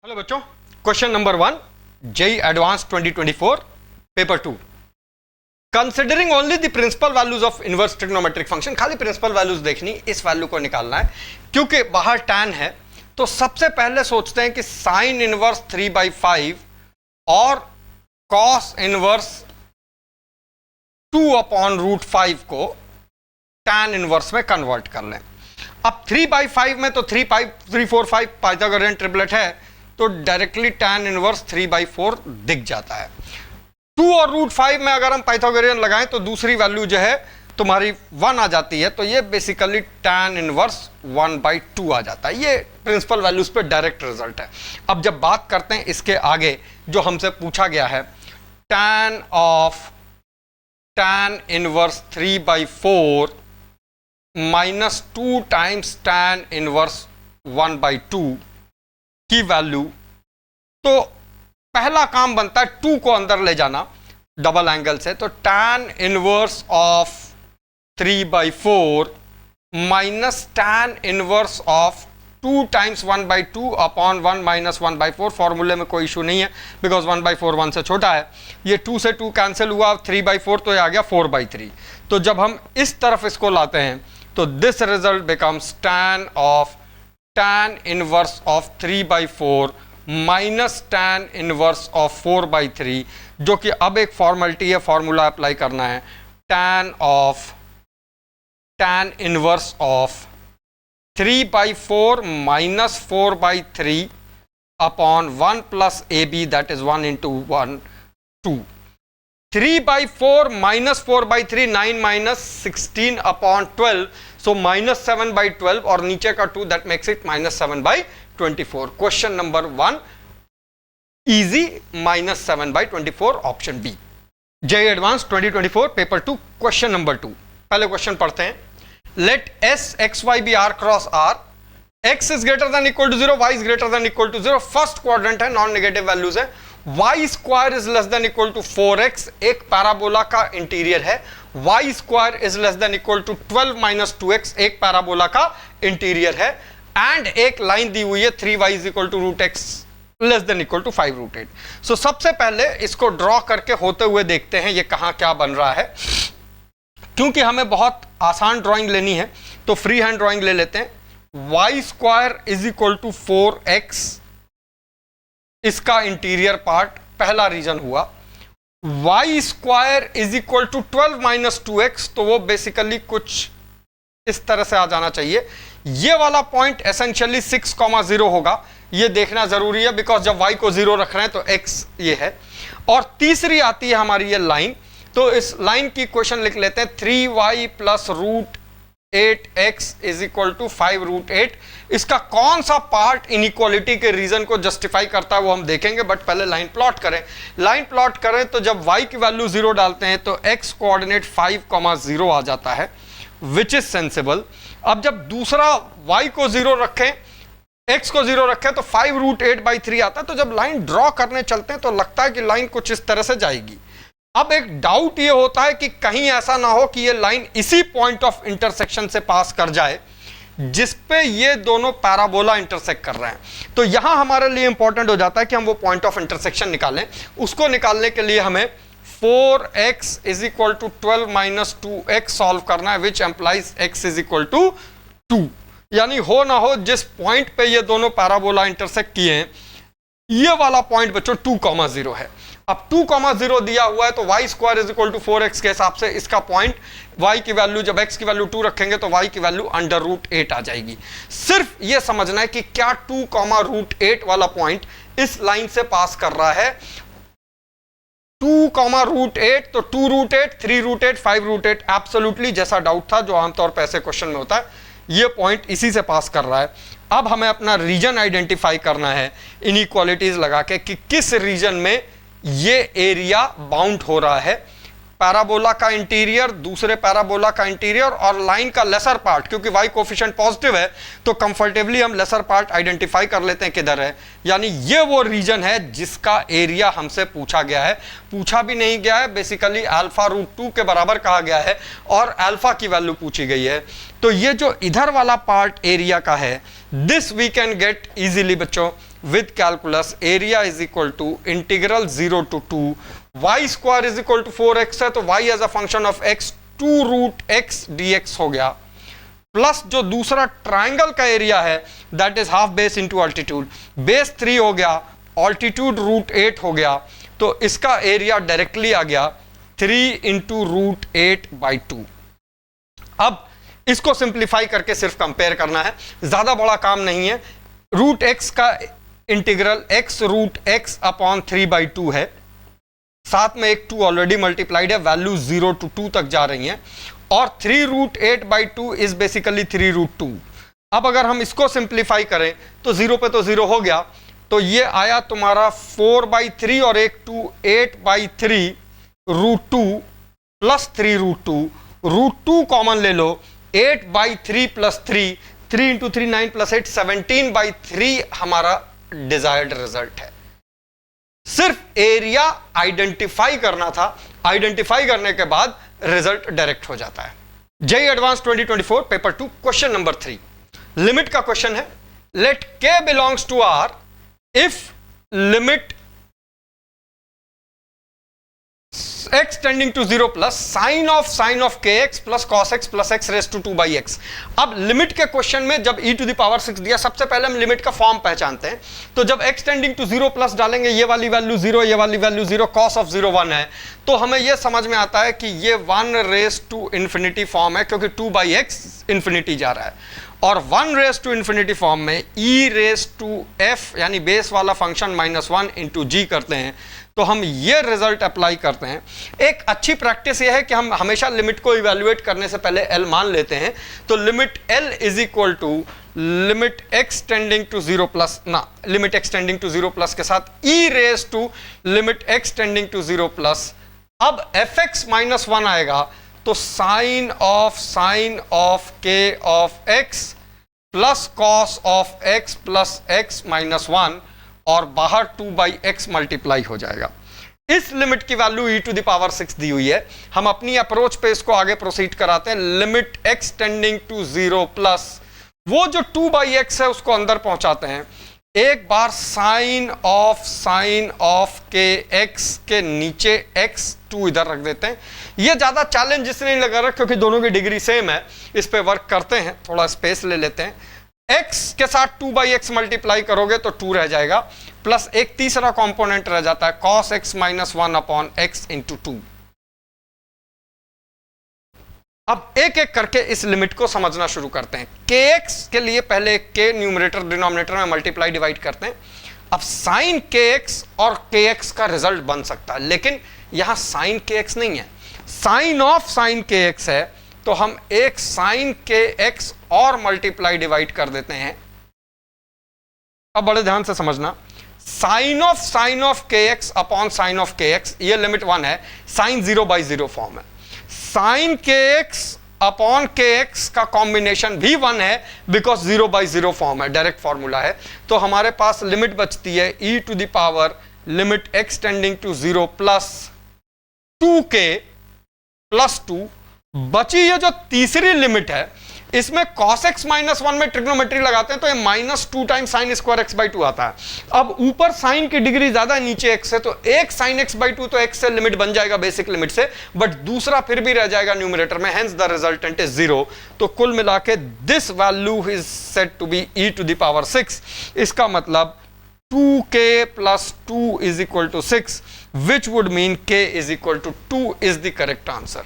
Hello बच्चों, question number 1 JEE advance 2024 paper 2। Considering only the principal values of inverse trigonometric function, खाली principal values देखनी, इस value को निकालना है। क्योंकि बाहर tan है तो सबसे पहले सोचते हैं कि साइन इनवर्स 3/5 और कॉस इनवर्स 2/√5 को tan इनवर्स में कन्वर्ट कर लें। अब 3/5 में तो 3, 4, 5 पाइथागोरियन ट्रिपलेट है तो डायरेक्टली tan इनवर्स 3/4 दिख जाता है। 2 और √5 में अगर हम पाइथागोरियन लगाएं तो दूसरी वैल्यू जो है तुम्हारी 1 आ जाती है, तो ये बेसिकली tan इनवर्स 1/2 आ जाता है। ये प्रिंसिपल वैल्यूज पे डायरेक्ट रिजल्ट है। अब जब बात करते हैं इसके आगे जो हमसे पूछा गया है, tan inverse 3/4 -2 times tan inverse 1/2 की वैल्यू, तो पहला काम बनता है 2 को अंदर ले जाना डबल एंगल से, तो tan inverse of 3/4 minus tan inverse of 2 times 1/2 upon 1 minus 1/4। फॉर्मूले में कोई इशू नहीं है बिकॉज 1/4 1 से छोटा है। ये 2 से 2 कैंसिल हुआ, 3/4 तो ये आ गया 4/3। तो जब हम इस तरफ इसको लाते हैं तो this result becomes tan inverse of 3/4 minus tan inverse of 4/3, जो कि अब एक फॉर्मेलिटी है, फॉर्मूला अप्लाई करना है। tan inverse of 3/4 minus 4/3 upon 1 plus AB, that is 1 into 1 2। 3/4 minus 4/3 9 minus 16 upon 12, so -7/12 और नीचे का 2 that makes it -7/24। Question number 1 easy, -7/24 option B. JEE advance 2024 paper 2 question number 2। पहले क्वेश्चन पढ़ते हैं। Let S X Y be R cross R, x is greater than equal to 0, y is greater than equal to 0। First quadrant है, non negative values है। y square is less than equal to 4x, एक parabola का interior है। y square is less than equal to 12 minus 2x, एक parabola का interior है। And एक line दी हुई है 3y is equal to √x less than equal to 5√8। So सबसे पहले इसको ड्रॉ करके होते हुए देखते हैं ये कहां क्या बन रहा है। क्योंकि हमें बहुत आसान ड्राइंग लेनी है तो फ्री हैंड ड्राइंग ले लेते हैं। y square is equal to 4x, इसका इंटीरियर पार्ट पहला रीजन हुआ। y square is equal to 12 minus 2x, तो वो बेसिकली कुछ इस तरह से आ जाना चाहिए। ये वाला पॉइंट एसेंशियली 6,0 होगा, ये देखना जरूरी है बिकॉज जब y को 0 रख रहे हैं तो x ये है। और तीसरी आती है हमारी ये लाइन, तो इस लाइन की इक्वेशन लिख लेते हैं 3y plus √8x is equal to 5√8। इसका कौन सा पार्ट इनइक्वालिटी के रीजन को जस्टिफाई करता है वो हम देखेंगे, बट पहले लाइन प्लॉट करें। लाइन प्लॉट करें तो जब y की वैल्यू 0 डालते हैं तो x कोऑर्डिनेट 5,0 आ जाता है, विच इज सेंसिबल। अब जब दूसरा y को 0 रखें, x को 0 रखें तो 5√8/3 आता है। तो जब लाइन ड्रॉ करने चलते हैं तो लगता है कि लाइन कुछ इस तरह से जाएगी। अब एक डाउट ये होता है कि कहीं ऐसा ना हो कि ये लाइन इसी पॉइंट ऑफ इंटरसेक्शन से पास कर जाए जिस पे ये दोनों पैराबोला इंटरसेक्ट कर रहे हैं। तो यहां हमारे लिए इंपॉर्टेंट हो जाता है कि हम वो पॉइंट ऑफ इंटरसेक्शन निकालें। उसको निकालने के लिए हमें 4x is equal to 12 minus 2x solve करना है, which implies x is equal to 2। यानी हो ना हो जिस पॉइंट पे ये दोनों पैराबोला इंटरसेक्ट किए हैं, ये वाला पॉइंट बच्चों 2,0 है। अब 2,0 दिया हुआ है तो y square is equal to 4x के हिसाब से इसका पॉइंट, y की वैल्यू जब x की वैल्यू 2 रखेंगे तो y की वैल्यू √8 आ जाएगी। सिर्फ ये समझना है कि क्या 2,√8 वाला पॉइंट इस लाइन से पास कर रहा है। 2,√8 तो 2√8, 3√8, 5√8, एब्सोल्युटली जैसा डाउट था जो आमतौर पर ऐसे क्वेश्चन में होता है, ये पॉइंट इसी से पास कर रहा है। अब हमें अपना रीजन आइडेंटिफाई करना है इनइक्वालिटीज लगा के कि किस रीजन में ये एरिया बाउंड हो रहा है। पैराबोला का इंटीरियर, दूसरे पैराबोला का इंटीरियर और लाइन का लेसर पार्ट, क्योंकि y कोफिशिएंट पॉजिटिव है तो कंफर्टेबली हम लेसर पार्ट आइडेंटिफाई कर लेते हैं किधर है। यानी ये वो रीजन है जिसका एरिया हमसे पूछा गया है। पूछा भी नहीं गया है, बेसिकली α√2 के बराबर कहा गया है और अल्फा की वैल्यू पूछी गई है। तो ये जो इधर वाला पार्ट एरिया का है, this we can get easily बच्चों with calculus area is equal to integral 0 to 2 y square is equal to 4x है तो y as a function of x 2 root x dx हो गया, प्लस जो दूसरा triangle का एरिया है that is half base into altitude, base 3 हो गया, ऑल्टीट्यूड रूट 8 हो गया, तो इसका एरिया डायरेक्टली आ गया 3 इंटू रूट 8 बाई 2। अब इसको सिंप्लीफाई करके सिर्फ कंपेयर करना है, ज्यादा बड़ा काम नहीं है। रूट एक्स का integral x root X upon 3/2 है, साथ में एक 2 ऑलरेडी मल्टीप्लाइड है, वैल्यू 0 to 2 तक जा रही हैं, और 3 रूट 8/2 इज बेसिकली 3 रूट 2। अब अगर हम इसको सिंप्लीफाई करें तो 0 पे तो 0 हो गया, तो ये आया तुम्हारा 4/3 और एक 2 8/3 root 2 plus 3 root 2, root 2 common ले लो, 8/3 प्लस 3, 3 इंटू 3 9 प्लस 8 17/3 हमारा डिजायर्ड रिजल्ट है। सिर्फ एरिया आइडेंटिफाई करना था, आइडेंटिफाई करने के बाद रिजल्ट डायरेक्ट हो जाता है। JEE advance 2024 paper 2 question number 3 limit का क्वेश्चन है। Let K belongs to R if limit x tending to 0 plus sine of kx plus cos x plus x raise to 2/x। अब limit के question में जब e to the power 6 दिया, सबसे पहले हम लिमिट का फॉर्म पहचानते हैं। तो जब x टेंडिंग टू 0 प्लस डालेंगे, ये वाली वैल्यू 0, ये वाली वैल्यू 0, cos ऑफ 0 1 है, तो हमें ये समझ में आता है कि ये 1 रेज टू इन्फिनिटी फॉर्म है, क्योंकि 2/x इन्फिनिटी जा रहा है, और 1 रेज टू इन्फिनिटी फॉर्म में e रेज टू f यानी बेस वाला फंक्शन -1 इंटू जी करते हैं, तो हम ये रिजल्ट अप्लाई करते हैं। एक अच्छी प्रैक्टिस ये है कि हम हमेशा लिमिट को इवैल्यूएट करने से पहले L मान लेते हैं, तो limit L is equal to limit x tending to 0 plus ना limit x tending to 0 plus के साथ e raise to limit x tending to 0 plus. अब fx -1 आएगा तो sine of k of x plus cos of x plus x -1 और बाहर 2/x multiply हो जाएगा। इस लिमिट की value e to the power 6 दी हुई है। हम अपनी अप्रोच पे इसको आगे प्रोसीड कराते हैं। Limit x tending to 0 plus वो जो 2/x है उसको अंदर पहुंचाते हैं। एक बार साइन ऑफ के x के नीचे x2 इधर रख देते हैं। ये ज्यादा चैलेंज इसलिए नहीं लगा रहा क्योंकि दोनों की डिग्री सेम है, इस पे वर्क करते हैं, थोड़ा स्पेस ले लेते हैं। x के साथ 2/x मल्टीप्लाई करोगे तो 2 रह जाएगा, प्लस एक तीसरा कंपोनेंट रह जाता है cos x -1 upon x into 2। अब एक एक करके इस लिमिट को समझना शुरू करते हैं। kx के लिए पहले k न्यूमरेटर डिनोमिनेटर में मल्टीप्लाई डिवाइड करते हैं। अब साइन kx और kx का रिजल्ट बन सकता है, लेकिन यहां साइन kx नहीं है, साइन ऑफ साइन kx है, तो हम एक साइन kx और मल्टीप्लाई डिवाइड कर देते हैं। अब बड़े ध्यान से समझना, sine of kx upon sine of kx, ये लिमिट 1 है, साइन 0/0 फॉर्म है। साइन kx अपॉन kx का कॉम्बिनेशन भी 1 है, बिकॉज 0/0 फॉर्म है, डायरेक्ट फॉर्मूला है। तो हमारे पास लिमिट बचती है e to the power limit x tending to 0 plus 2k plus 2। बची ये जो तीसरी लिमिट है, इसमें cos x -1 में ट्रिग्नोमेट्री लगाते हैं तो ये -2 टाइम्स साइन स्क्वायर x/2 आता है। अब ऊपर साइन की डिग्री ज्यादा है, नीचे x है, तो एक साइन x/2 तो x से लिमिट बन जाएगा बेसिक लिमिट से, बट दूसरा फिर भी रह जाएगा न्यूमरेटर में, हेंस द रिजल्टेंट इज 0। तो कुल मिला के this value is said to be e to the power 6। इसका मतलब 2k plus 2 is equal to 6, which would mean k is equal to 2 is the correct answer.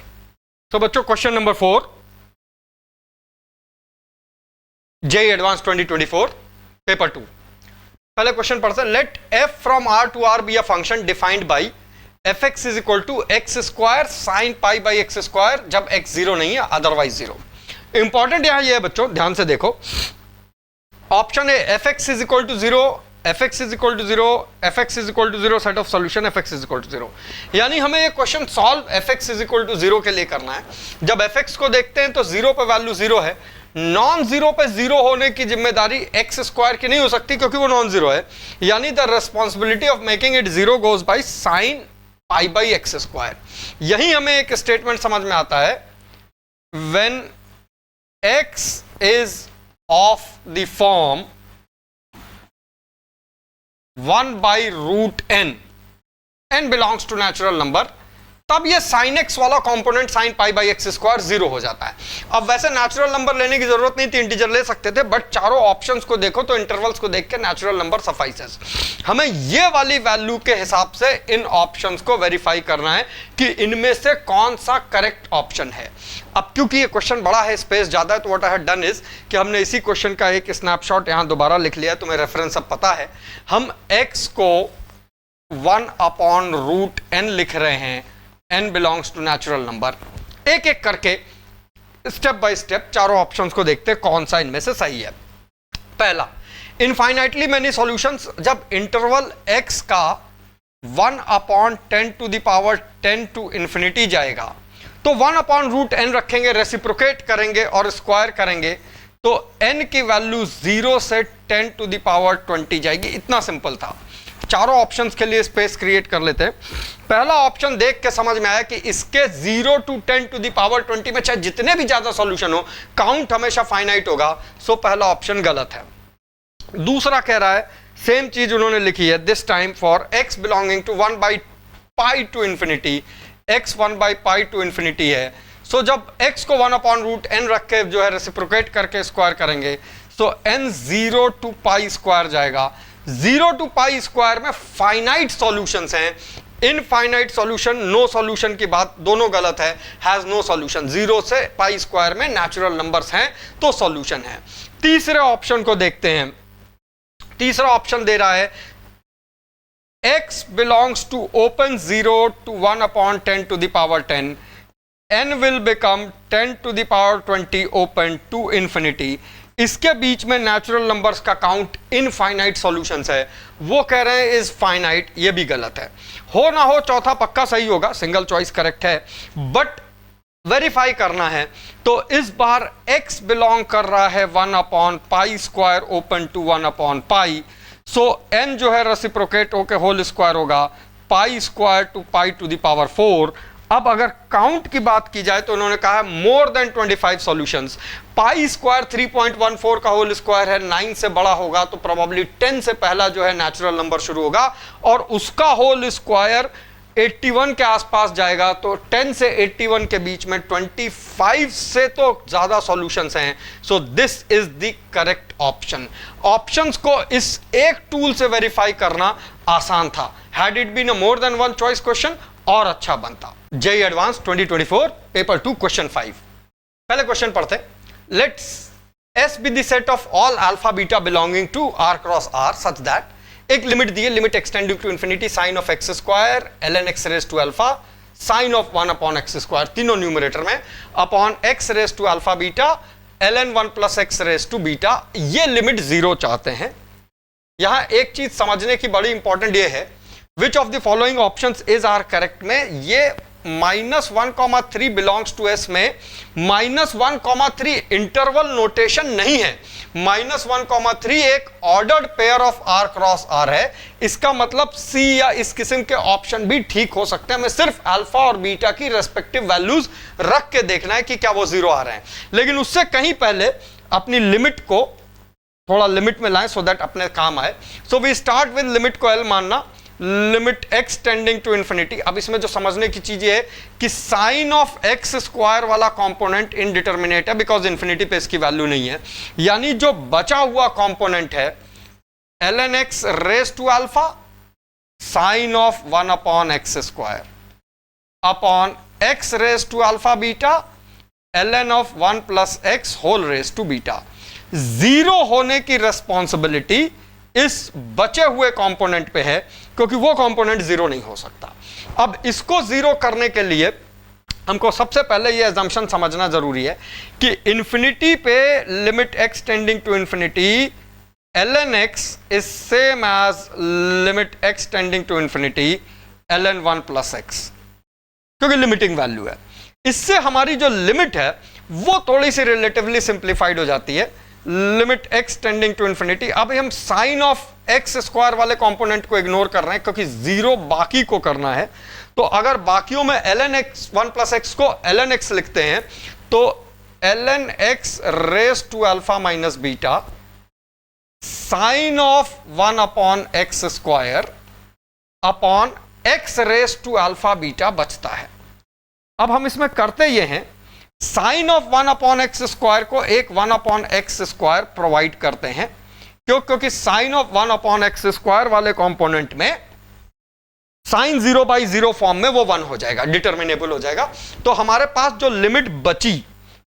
तो बच्चों question number 4 JEE advance 2024 paper 2। पहले question पढ़ते हैं। Let f from r to r be a function defined by fx is equal to x square sine pi by x square, जब x 0 नहीं है, otherwise 0। Important यहां ये है बच्चों, ध्यान से देखो। ऑप्शन है fx is equal to 0, fx is equal to 0, fx is equal to 0, set of solution fx is equal to 0। यानी हमें ये question solve fx is equal to 0 के लिए करना है। जब fx को देखते हैं तो 0 पे वैल्यू 0 है, नॉन जीरो पे 0 होने की जिम्मेदारी x स्क्वायर की नहीं हो सकती क्योंकि वो नॉन जीरो है। यानी the responsibility of making it 0 goes by sine pi by X square. यही हमें एक स्टेटमेंट समझ में आता है, when x is of the form 1/√n, n belongs to natural number, तब ये sin x वाला कंपोनेंट sin π/x² 0 हो जाता है। अब वैसे नेचुरल नंबर लेने की जरूरत नहीं थी, इंटीजर ले सकते थे, बट चारों ऑप्शंस को देखो तो इंटरवल्स को देख के नेचुरल नंबर सफाइसेस। हमें ये वाली वैल्यू के हिसाब से इन ऑप्शंस को वेरीफाई करना है कि इनमें से कौन सा करेक्ट ऑप्शन है। अब क्योंकि ये क्वेश्चन बड़ा है, स्पेस ज्यादा है, तो what I have done is कि हमने इसी क्वेश्चन का एक स्नैपशॉट यहां दोबारा लिख लिया, तुम्हें रेफरेंस अब पता है। हम x को 1/√n लिख रहे हैं, n belongs to natural number. एक एक करके स्टेप बाय स्टेप चारों ऑप्शंस को देखते हैं कौन सा इनमें से सही है। पहला, इनफाइनाइटली मेनी सॉल्यूशंस, जब इंटरवल x का 1/10⁻10 टू इंफिनिटी जाएगा तो 1/√n रखेंगे, रेसिप्रोकेट करेंगे और स्क्वायर करेंगे, तो n की वैल्यू 0 से 10⁻20 जाएगी। इतना सिंपल था। चारों ऑप्शंस के लिए स्पेस क्रिएट कर लेते हैं। पहला ऑप्शन देख के समझ में आया कि इसके 0 to 10⁻20 में चाहे जितने भी ज्यादा सॉल्यूशन हो, काउंट हमेशा फाइनाइट होगा, सो पहला ऑप्शन गलत है। दूसरा कह रहा है, सेम चीज उन्होंने लिखी है, this time for x belonging to 1/π to infinity, x 1/π to infinity है, सो जब x को 1/√n रख के जो है रेसिप्रोकेट करके स्क्वायर करेंगे, सो n 0 to π² जाएगा। 0 to π² में फाइनाइट सॉल्यूशंस हैं, इनफाइनाइट सॉल्यूशन, नो सॉल्यूशन की बात दोनों गलत है, हैज नो सॉल्यूशन। 0 से π² में नेचुरल नंबर्स हैं तो सॉल्यूशन है। तीसरे ऑप्शन को देखते हैं। तीसरा ऑप्शन दे रहा है x belongs to open 0 to 1/10⁻10, n will become 10⁻20 open to infinity. इसके बीच में नेचुरल नंबर्स का काउंट इनफाइनाइट सॉल्यूशंस है, वो कह रहे हैं इज फाइनाइट, ये भी गलत है। हो ना हो चौथा पक्का सही होगा, सिंगल चॉइस करेक्ट है, बट वेरीफाई करना है तो इस बार x बिलोंग कर रहा है 1/π² ओपन टू 1/π, सो n जो है रेसिप्रोकेट होकर होल स्क्वायर होगा, π² टू π⁴। अब अगर काउंट की बात की जाए तो उन्होंने कहा है मोर देन 25 सॉल्यूशंस। π² 3.14 का होल स्क्वायर है, 9 से बड़ा होगा तो प्रोबेबली 10 से पहला जो है नेचुरल नंबर शुरू होगा और उसका होल स्क्वायर 81 के आसपास जाएगा, तो 10 से 81 के बीच में 25 से तो ज्यादा सॉल्यूशंस हैं, so this is the correct option. Options को इस एक टूल से वेरीफाई करना आसान था, had it been a more than one choice question और अच्छा बनता। JEE advance 2024 paper 2 question 5। पहले क्वेश्चन पढ़ते, let's S be the set of all alpha beta belonging to R cross R such that, एक limit दी है, limit X tending to infinity sine of x square ln x raise to alpha sine of 1/x square, तीनों numerator में, upon x raise to alpha beta ln 1 plus x raise to beta. ये limit 0 चाहते हैं। यहां एक चीज समझने की बड़ी इंपॉर्टेंट ये है, which of the following options is are correct में ये -1,3 बिलोंग्स टू S में -1,3 इंटरवल नोटेशन नहीं है। -1,3 एक ordered pair of R cross R है, इसका मतलब C या इस किस्म के ऑप्शन भी ठीक हो सकते हैं। हमें सिर्फ अल्फा और बीटा की रेस्पेक्टिव वैल्यूज रख के देखना है कि क्या वो 0 आ रहे हैं, लेकिन उससे कहीं पहले अपनी लिमिट को थोड़ा लिमिट में लाएं सो दैट अपने काम आए। So we start with limit को L मानना, limit x tending to infinity. अब इसमें जो समझने की चीज है कि साइन ऑफ x स्क्वायर वाला कंपोनेंट इनडिटर्मिनेट है, बिकॉज इंफिनिटी पे इसकी वैल्यू नहीं है, यानी जो बचा हुआ कंपोनेंट है ln x raise to alpha sine of 1/x square upon x raise to alpha beta ln of 1 plus x whole raise to beta. 0 होने की रेस्पॉन्सिबिलिटी इस बचे हुए कंपोनेंट पे है, क्योंकि वो कंपोनेंट 0 नहीं हो सकता। अब इसको 0 करने के लिए हमको सबसे पहले ये अजम्पशन समझना जरूरी है कि इंफिनिटी पे limit x tending to infinity ln x is same as limit x tending to infinity ln 1 plus x, क्योंकि लिमिटिंग वैल्यू है। इससे हमारी जो लिमिट है वो थोड़ी सी रिलेटिवली सिंप्लीफाइड हो जाती है, limit x tending to infinity. अब हम साइन ऑफ x स्क्वायर वाले कंपोनेंट को इग्नोर कर रहे हैं क्योंकि 0 बाकी को करना है, तो अगर बाकियों में ln x 1 प्लस x को ln x लिखते हैं तो ln x raise to alpha minus beta sine of 1 upon X square upon X raise to alpha beta बचता है। अब हम इसमें करते ये हैं, sine of 1 upon X square को एक 1 अपॉन एक्स स्क्वायर प्रोवाइड करते हैं। क्योंकि sine of 1 upon X square वाले कंपोनेंट में साइन 0/0 फॉर्म में वो 1 हो जाएगा, डिटर्मिनेबल हो जाएगा। तो हमारे पास जो लिमिट बची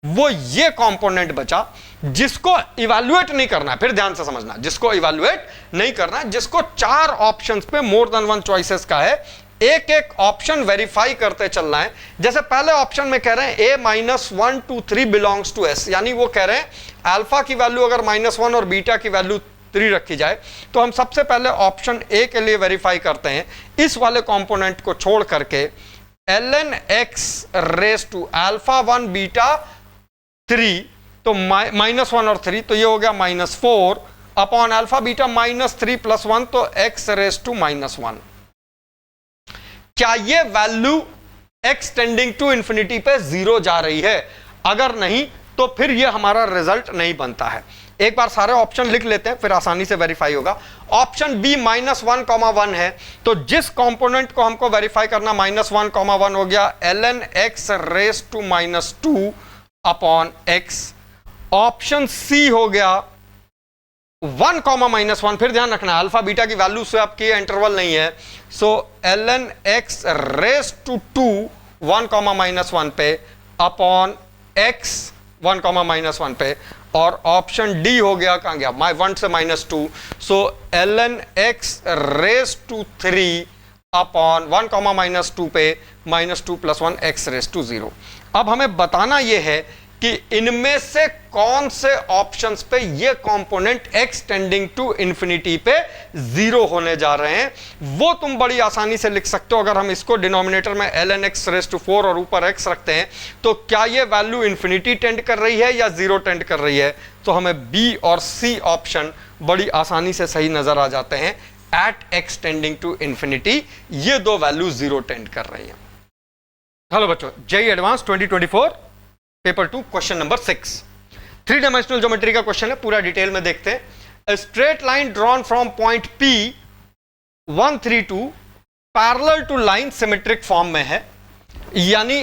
वो ये कंपोनेंट बचा जिसको इवैल्यूएट नहीं करना है। फिर ध्यान से समझना, जिसको इवैल्यूएट नहीं करना है, जिसको 4 ऑप्शंस पे मोर देन 1 चॉइसेस का है, एक एक ऑप्शन वेरीफाई करते चलना है। जैसे पहले ऑप्शन में कह रहे हैं a -1 2 3 बिलोंग्स टू s, यानी वो कह रहे हैं अल्फा की वैल्यू अगर -1 और बीटा की वैल्यू 3 रखी जाए तो हम सबसे पहले ऑप्शन ए के लिए वेरीफाई करते हैं। इस वाले कंपोनेंट को छोड़ करके ln x raise to alpha 1 beta 3, तो -1 और 3, तो ये हो गया -4 अपॉन अल्फा बीटा -3 + 1, तो x रेस टू -1। क्या ये value x tending to infinity पे 0 जा रही है? अगर नहीं तो फिर ये हमारा रिजल्ट नहीं बनता है। एक बार सारे ऑप्शन लिख लेते हैं, फिर आसानी से वेरीफाई होगा। ऑप्शन बी -1,1 है, तो जिस कंपोनेंट को हमको वेरीफाई करना -1,1 हो गया ln x raise to -2 upon x। Option C हो गया 1, -1, फिर ध्यान रखना अल्फा बीटा की वैल्यू से आपकी इंटरवल नहीं है, सो ln x रेस टू 2 1, -1 पे अपॉन x 1, -1 पे। और ऑप्शन डी हो गया, कहां गया, 1 से -2, so ln x raise to 3 upon 1, -2 पे -2 + 1 x रेस टू 0। अब हमें बताना यह है कि इनमें से कौन से ऑप्शंस पे ये component x tending to infinity पे 0 होने जा रहे हैं, वो तुम बड़ी आसानी से लिख सकते हो। अगर हम इसको डिनोमिनेटर में ln x रेस टू 4 और ऊपर x रखते हैं तो क्या ये वैल्यू इंफिनिटी टेंड कर रही है या 0 टेंड कर रही है? तो हमें बी और सी ऑप्शन बड़ी आसानी से सही नजर आ जाते हैं। At x tending to infinity ये दो वैल्यू 0 टेंड कर रही है। हेलो बच्चों, JEE advance 2024 paper 2 question number 6 3 dimensional geometry का क्वेश्चन है, पूरा डिटेल में देखते हैं। Straight line drawn from point P 132 parallel to line symmetric form में है, यानी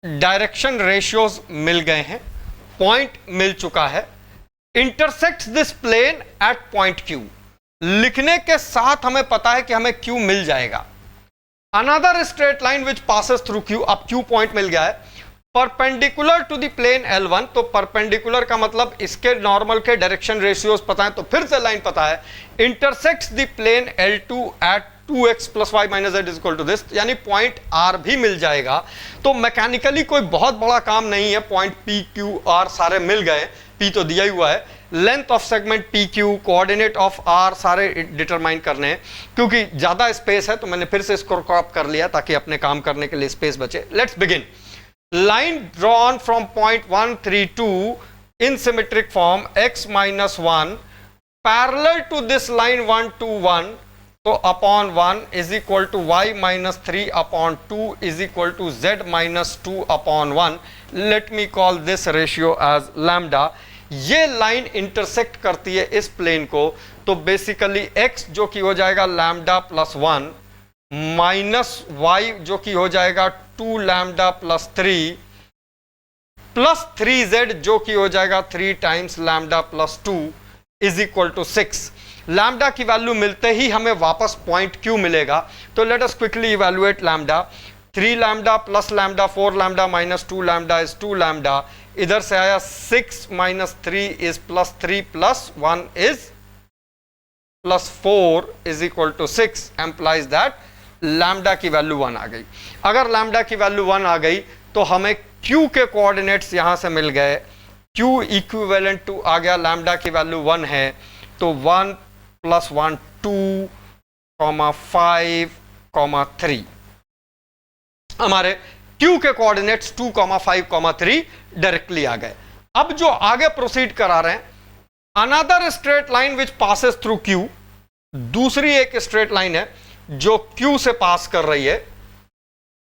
डायरेक्शन रेशियोज मिल गए हैं, पॉइंट मिल चुका है। Intersects this plane at point Q, लिखने के साथ हमें पता है कि हमें Q मिल जाएगा। Another straight line which passes through Q, अब Q पॉइंट मिल गया है। Perpendicular to the plane L1, तो परपेंडिकुलर का मतलब इसके नॉर्मल के डायरेक्शन रेशियोज पता है, तो फिर से लाइन पता है। Intersects the plane L2 at 2x + y - z equal to this, यानी पॉइंट R भी मिल जाएगा। तो मैकेनिकली कोई बहुत बड़ा काम नहीं है, पॉइंट P Q R सारे मिल गए, P तो दिया ही हुआ है, length of segment PQ, coordinate of R सारे डिटरमाइन करने हैं। क्योंकि ज्यादा स्पेस है तो मैंने फिर से इसको क्रॉप कर लिया ताकि अपने काम करने के लिए स्पेस बचे। Let's begin. Line drawn from point 132 in symmetric form x - 1 parallel to this line 1 to 1, so upon 1 is equal to y - 3 upon 2 is equal to z - 2 upon 1. Let me call this ratio as lambda. ये line intersect करती है इस plane को, तो basically x जो कि हो जाएगा लैम्डा + 1 माइनस y जो कि हो जाएगा 2 लैम्डा + 3 प्लस 3z जो कि हो जाएगा 3 times lambda + 2 is equal to 6। Lambda की वैल्यू मिलते ही हमें वापस पॉइंट Q मिलेगा, तो let us quickly evaluate lambda. 3 lambda + lambda 4 lambda - 2 lambda is 2 lambda. इधर से आया 6 - 3 is +3 + 1 is +4 is equal to 6, implies that lambda की वैल्यू 1 आ गई। अगर लैम्डा की वैल्यू 1 आ गई तो हमें Q के कोऑर्डिनेट्स यहां से मिल गए। Q इक्विवेलेंट टू आ गया, लैम्डा की वैल्यू 1 है, तो 1 + 1 2, 5, 3। हमारे Q के कोऑर्डिनेट्स 2, 5, 3 डायरेक्टली आ गए। अब जो आगे प्रोसीड करा रहे हैं, another straight line which passes through Q, दूसरी एक स्ट्रेट लाइन है जो Q से पास कर रही है,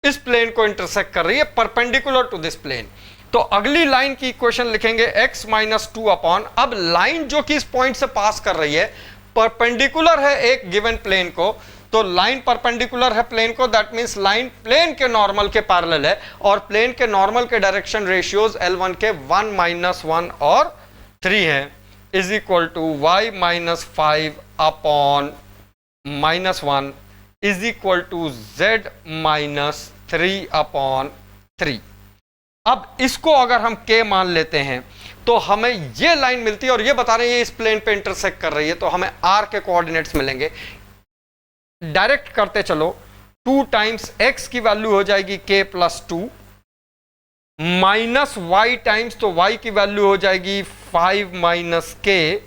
इस प्लेन को इंटरसेक्ट कर रही है परपेंडिकुलर टू दिस प्लेन। तो अगली लाइन की इक्वेशन लिखेंगे x माइनस 2 अपॉन, अब लाइन जो कि इस पॉइंट से पास कर रही है परपेंडिकुलर है एक गिवन प्लेन को, तो लाइन परपेंडिकुलर है प्लेन को, दैट मींस लाइन प्लेन के नॉर्मल के पैरेलल है और प्लेन के नॉर्मल के डायरेक्शन रेशियोज L1 के 1 माइनस 1 और 3 है, is equal to y minus 5 upon minus 1 is equal to z minus 3 upon 3। अब इसको अगर हम k मान लेते हैं तो हमें ये लाइन मिलती है और ये बता रहे हैं इस प्लेन पे इंटरसेक्ट कर रही है, तो हमें r के कोऑर्डिनेट्स मिलेंगे। डायरेक्ट करते चलो, 2 टाइम्स x की वैल्यू हो जाएगी k plus 2 minus y times, तो y की वैल्यू हो जाएगी 5 माइनस k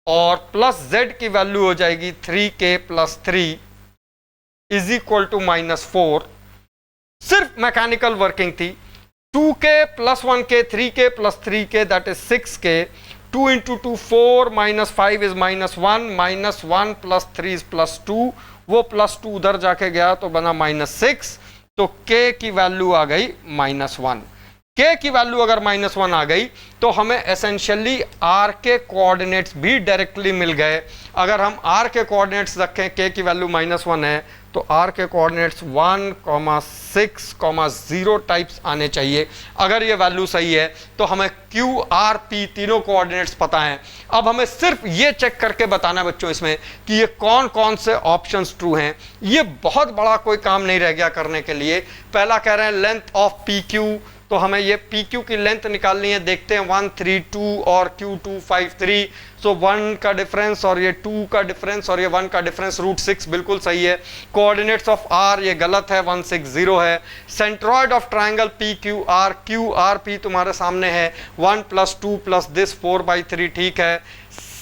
और प्लस z की वैल्यू हो जाएगी 3k plus 3 is equal to minus 4। सिर्फ मैकेनिकल वर्किंग थी, 2k plus 1k 3k plus 3k that is 6k, 2 into 2 4 minus 5 is minus 1, minus 1 plus 3 is plus 2, वो plus 2 उधर जाके गया तो बना माइनस 6, तो k की वैल्यू आ गई माइनस 1। k की वैल्यू अगर माइनस 1 आ गई तो हमें एसेंशियली r के कोऑर्डिनेट्स भी डायरेक्टली मिल गए। अगर हम r के कोऑर्डिनेट्स रखें, k की वैल्यू माइनस 1 है तो r के कोऑर्डिनेट्स 1, 6, 0 टाइप्स आने चाहिए। अगर ये वैल्यू सही है तो हमें q, r, p तीनों कोऑर्डिनेट्स पता हैं। अब हमें सिर्फ ये चेक करके बताना है बच्चों इसमें कि ये कौन कौन से ऑप्शंस ट्रू हैं। ये बहुत बड़ा कोई काम नहीं रह गया करने के लिए। पहला कह रहे हैं लेंथ ऑफ pq, तो हमें ये PQ की लेंथ निकालनी है। देखते हैं 1, 3, 2 और Q2, 5, 3, सो 1 का डिफरेंस और ये 2 का डिफरेंस और ये 1 का डिफरेंस √6 बिल्कुल सही है। कोऑर्डिनेट्स ऑफ R ये गलत है, 1, 6, 0 है। Centroid of triangle PQR, QRP तुम्हारे सामने है, 1 प्लस 2 प्लस दिस 4/3 ठीक है,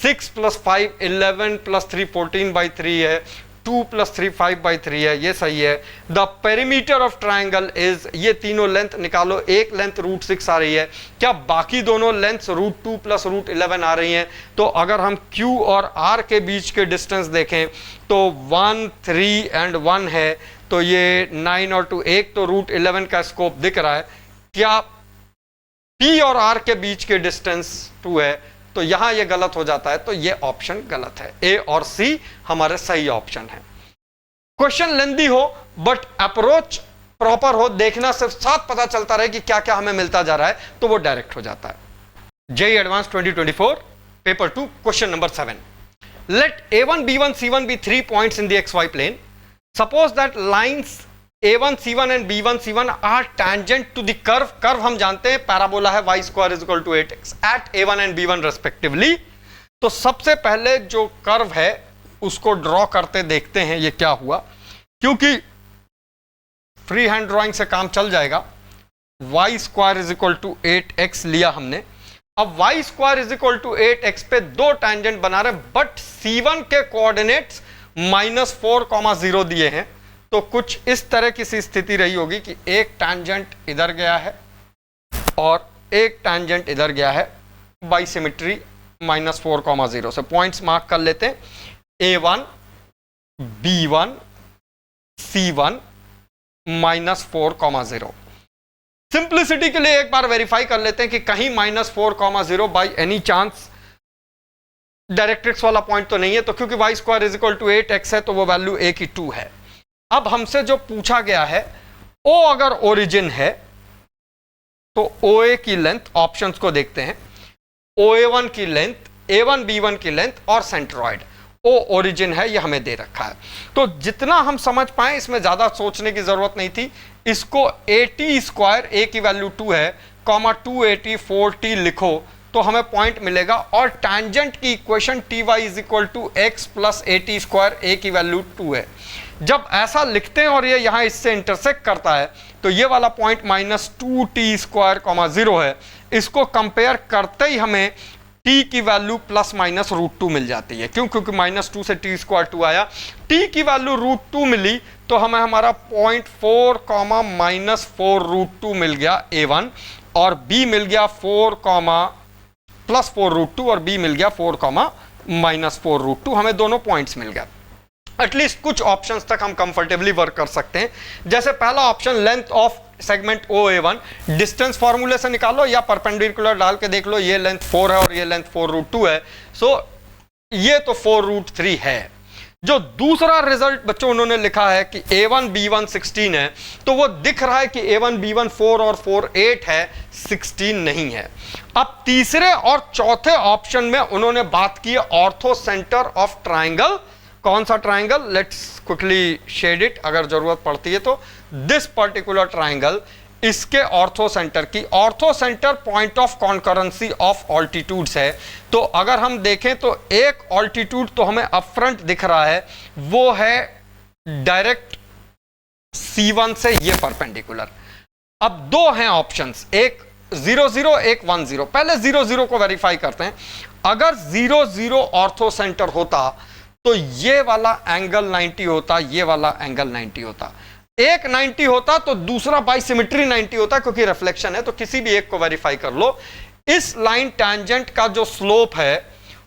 6 प्लस 5 11 प्लस 3 14/3 है, 2 प्लस 3 5/3 है, ये सही है। The perimeter of triangle is, ये तीनों लेंथ निकालो, एक लेंथ √6 आ रही है, क्या बाकी दोनों लेंथ √2 प्लस √11 आ रही हैं? तो अगर हम Q और R के बीच के डिस्टेंस देखें तो 1, 3 एंड 1 है, तो ये 9 और 2, एक तो √11 का स्कोप दिख रहा है। क्या P और R के बीच के डिस्टेंस 2 है? तो यहां ये गलत हो जाता है, तो ये ऑप्शन गलत है। ए और सी हमारे सही ऑप्शन है। क्वेश्चन लेंदी हो बट अप्रोच प्रॉपर हो, देखना सिर्फ साथ पता चलता रहे कि क्या क्या हमें मिलता जा रहा है, तो वो डायरेक्ट हो जाता है। JEE advance 2024 paper 2 question number 7, let A1 B1 C1 be 3 points in the XY plane. Suppose that lines A1 C1 and B1 C1 are tangent to the curve. Curve हम जानते हैं पैराबोला है y square is equal to 8x at A1 and B1 respectively. तो सबसे पहले जो curve है उसको ड्रॉ करते देखते हैं ये क्या हुआ, क्योंकि फ्री हैंड ड्राइंग से काम चल जाएगा। y square is equal to 8x लिया हमने, अब y square is equal to 8x पे दो टैंजेंट बना रहे, बट C1 के कोऑर्डिनेट्स -4, 0 दिए हैं। तो कुछ इस तरह की सी स्थिति रही होगी कि एक टैंजेंट इधर गया है और एक टैंजेंट इधर गया है, बाई सिमेट्री -4, 0 से पॉइंट्स मार्क कर लेते हैं। A1 B1 C1 -4, 0। सिंप्लिसिटी के लिए एक बार वेरीफाई कर लेते हैं कि कहीं -4, 0 बाई एनी चांस डायरेक्ट्रिक्स वाला पॉइंट तो नहीं है, तो क्योंकि y square is equal to 8x है तो वो वैल्यू a की 2 है। अब हमसे जो पूछा गया है, O अगर ओरिजिन है तो OA की लेंथ, ऑप्शंस को देखते हैं, OA1 की लेंथ, A1 B1 की लेंथ और सेंट्रॉइड। O ओरिजिन है, ये हमें दे रखा है। तो जितना हम समझ पाए इसमें ज्यादा सोचने की जरूरत नहीं थी। इसको AT स्क्वायर, A की वैल्यू 2 है, 2AT 4T लिखो तो हमें पॉइंट मिलेगा। और टैंजेंट की equation TY is equal to x plus AT square, A की वैल्यू 2 है। जब ऐसा लिखते हैं और ये यहां इससे इंटरसेक्ट करता है तो ये वाला पॉइंट -2t स्क्वायर, 0 है। इसको कंपेयर करते ही हमें t की वैल्यू ±√2 मिल जाती है। क्यों? क्योंकि -2 से t स्क्वायर 2 आया, t की वैल्यू √2 मिली तो हमें हमारा 0.4, -4√2 मिल गया A1, और b मिल गया 4, +4√2 और b मिल गया 4, -4√2। हमें दोनों पॉइंट्स मिल गए। एटलीस्ट कुछ ऑप्शंस तक हम कंफर्टेबली वर्क कर सकते हैं। जैसे पहला option length of segment OA1, distance फॉर्मूले से निकालो या परपेंडिकुलर डाल के देख लो, ये लेंथ 4 है और ये लेंथ 4√2 है, सो ये तो 4√3 है। जो दूसरा रिजल्ट बच्चों उन्होंने लिखा है कि A1 B1 16 है, तो वो दिख रहा है कि A1 B1 4 और 4 8 है, 16 नहीं है। अब तीसरे और चौथे ऑप्शन में उन्होंने बात की है ऑर्थो सेंटर ऑफ ट्राइंगल। कौन सा triangle? Let's quickly shade it अगर जरूरत पड़ती है तो। दिस पर्टिकुलर ट्राइंगल, इसके ऑर्थो सेंटर की, orthocentre point of concurrency of altitudes है। तो अगर हम देखें तो एक ऑल्टीट्यूड तो हमें अपफ्रंट दिख रहा है, वो है डायरेक्ट C1 से ये परपेंडिकुलर। अब दो हैं ऑप्शंस, एक 0 0 एक 1 0। पहले 0 0 को वेरीफाई करते हैं। अगर 0 0 ऑर्थो सेंटर होता तो ये वाला एंगल 90 होता, ये वाला एंगल 90 होता। एक 90 होता तो दूसरा बाई सिमेट्री 90 होता, क्योंकि रिफ्लेक्शन है। तो किसी भी एक को वेरीफाई कर लो। इस लाइन टैंजेंट का जो स्लोप है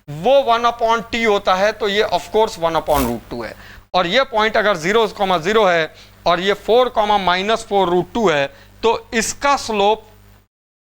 वो 1/t होता है, तो ये ऑफ कोर्स 1/√2 है। और ये पॉइंट अगर 0,0 है और ये 4, -4√2 है, तो इसका स्लोप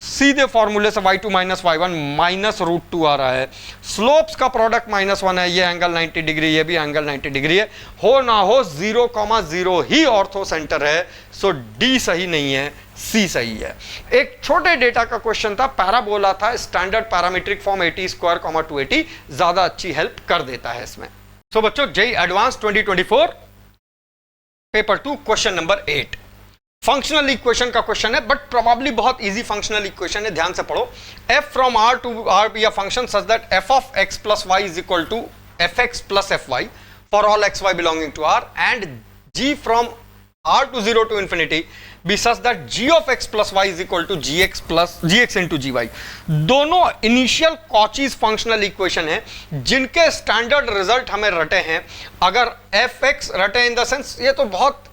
सीधे फॉर्मूले से y2 - y1 -√2 आ रहा है। स्लोप्स का प्रोडक्ट -1 है, ये एंगल 90 डिग्री, ये भी एंगल 90 डिग्री है। हो ना हो 0,0 ही ऑर्थो सेंटर है, सो D सही नहीं है, C सही है। एक छोटे डेटा का क्वेश्चन था, पैराबोला था, स्टैंडर्ड पैरामीट्रिक फॉर्म 80² 280 ज्यादा अच्छी हेल्प कर देता है इसमें। सो बच्चों, JEE advance 2024 paper 2 question number 8 functional equation का क्वेश्चन है, बट प्रोबेबली बहुत इजी फंक्शनल इक्वेशन है, ध्यान से पढ़ो। f from R to R be a function such that f of x plus y is equal to fx plus fy for all xy belonging to R, and g from R to 0 to infinity be such that g of x plus y is equal to gx into gy। दोनों initial Cauchy's functional equation है जिनके standard result हमें रटे हैं। अगर fx रटे in the sense, ये तो बहुत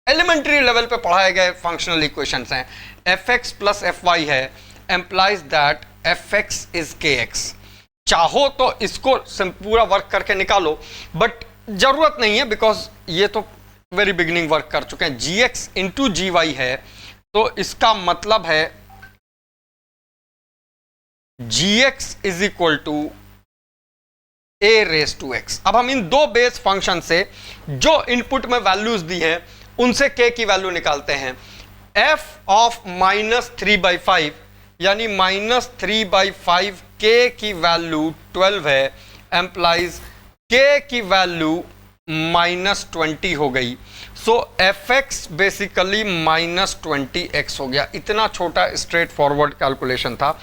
एलिमेंट्री लेवल पे पढ़ाए गए फंक्शनल इक्वेशंस हैं। fx प्लस fy है, implies that fx is kx। चाहो तो इसको पूरा वर्क करके निकालो, बट जरूरत नहीं है, बिकॉज ये तो वेरी बिगिनिंग वर्क कर चुके हैं। gx इंटू gy है, तो इसका मतलब है gx is equal to a⁻x। अब हम इन दो बेस फंक्शन से जो इनपुट में वैल्यूज दी है उनसे k की वैल्यू निकालते हैं। f ऑफ -3/5 यानी -3/5 k की वैल्यू 12 है, एम्प्लाइज k की वैल्यू -20 हो गई। सो fx बेसिकली -20x हो गया। इतना छोटा स्ट्रेट फॉरवर्ड कैलकुलेशन था।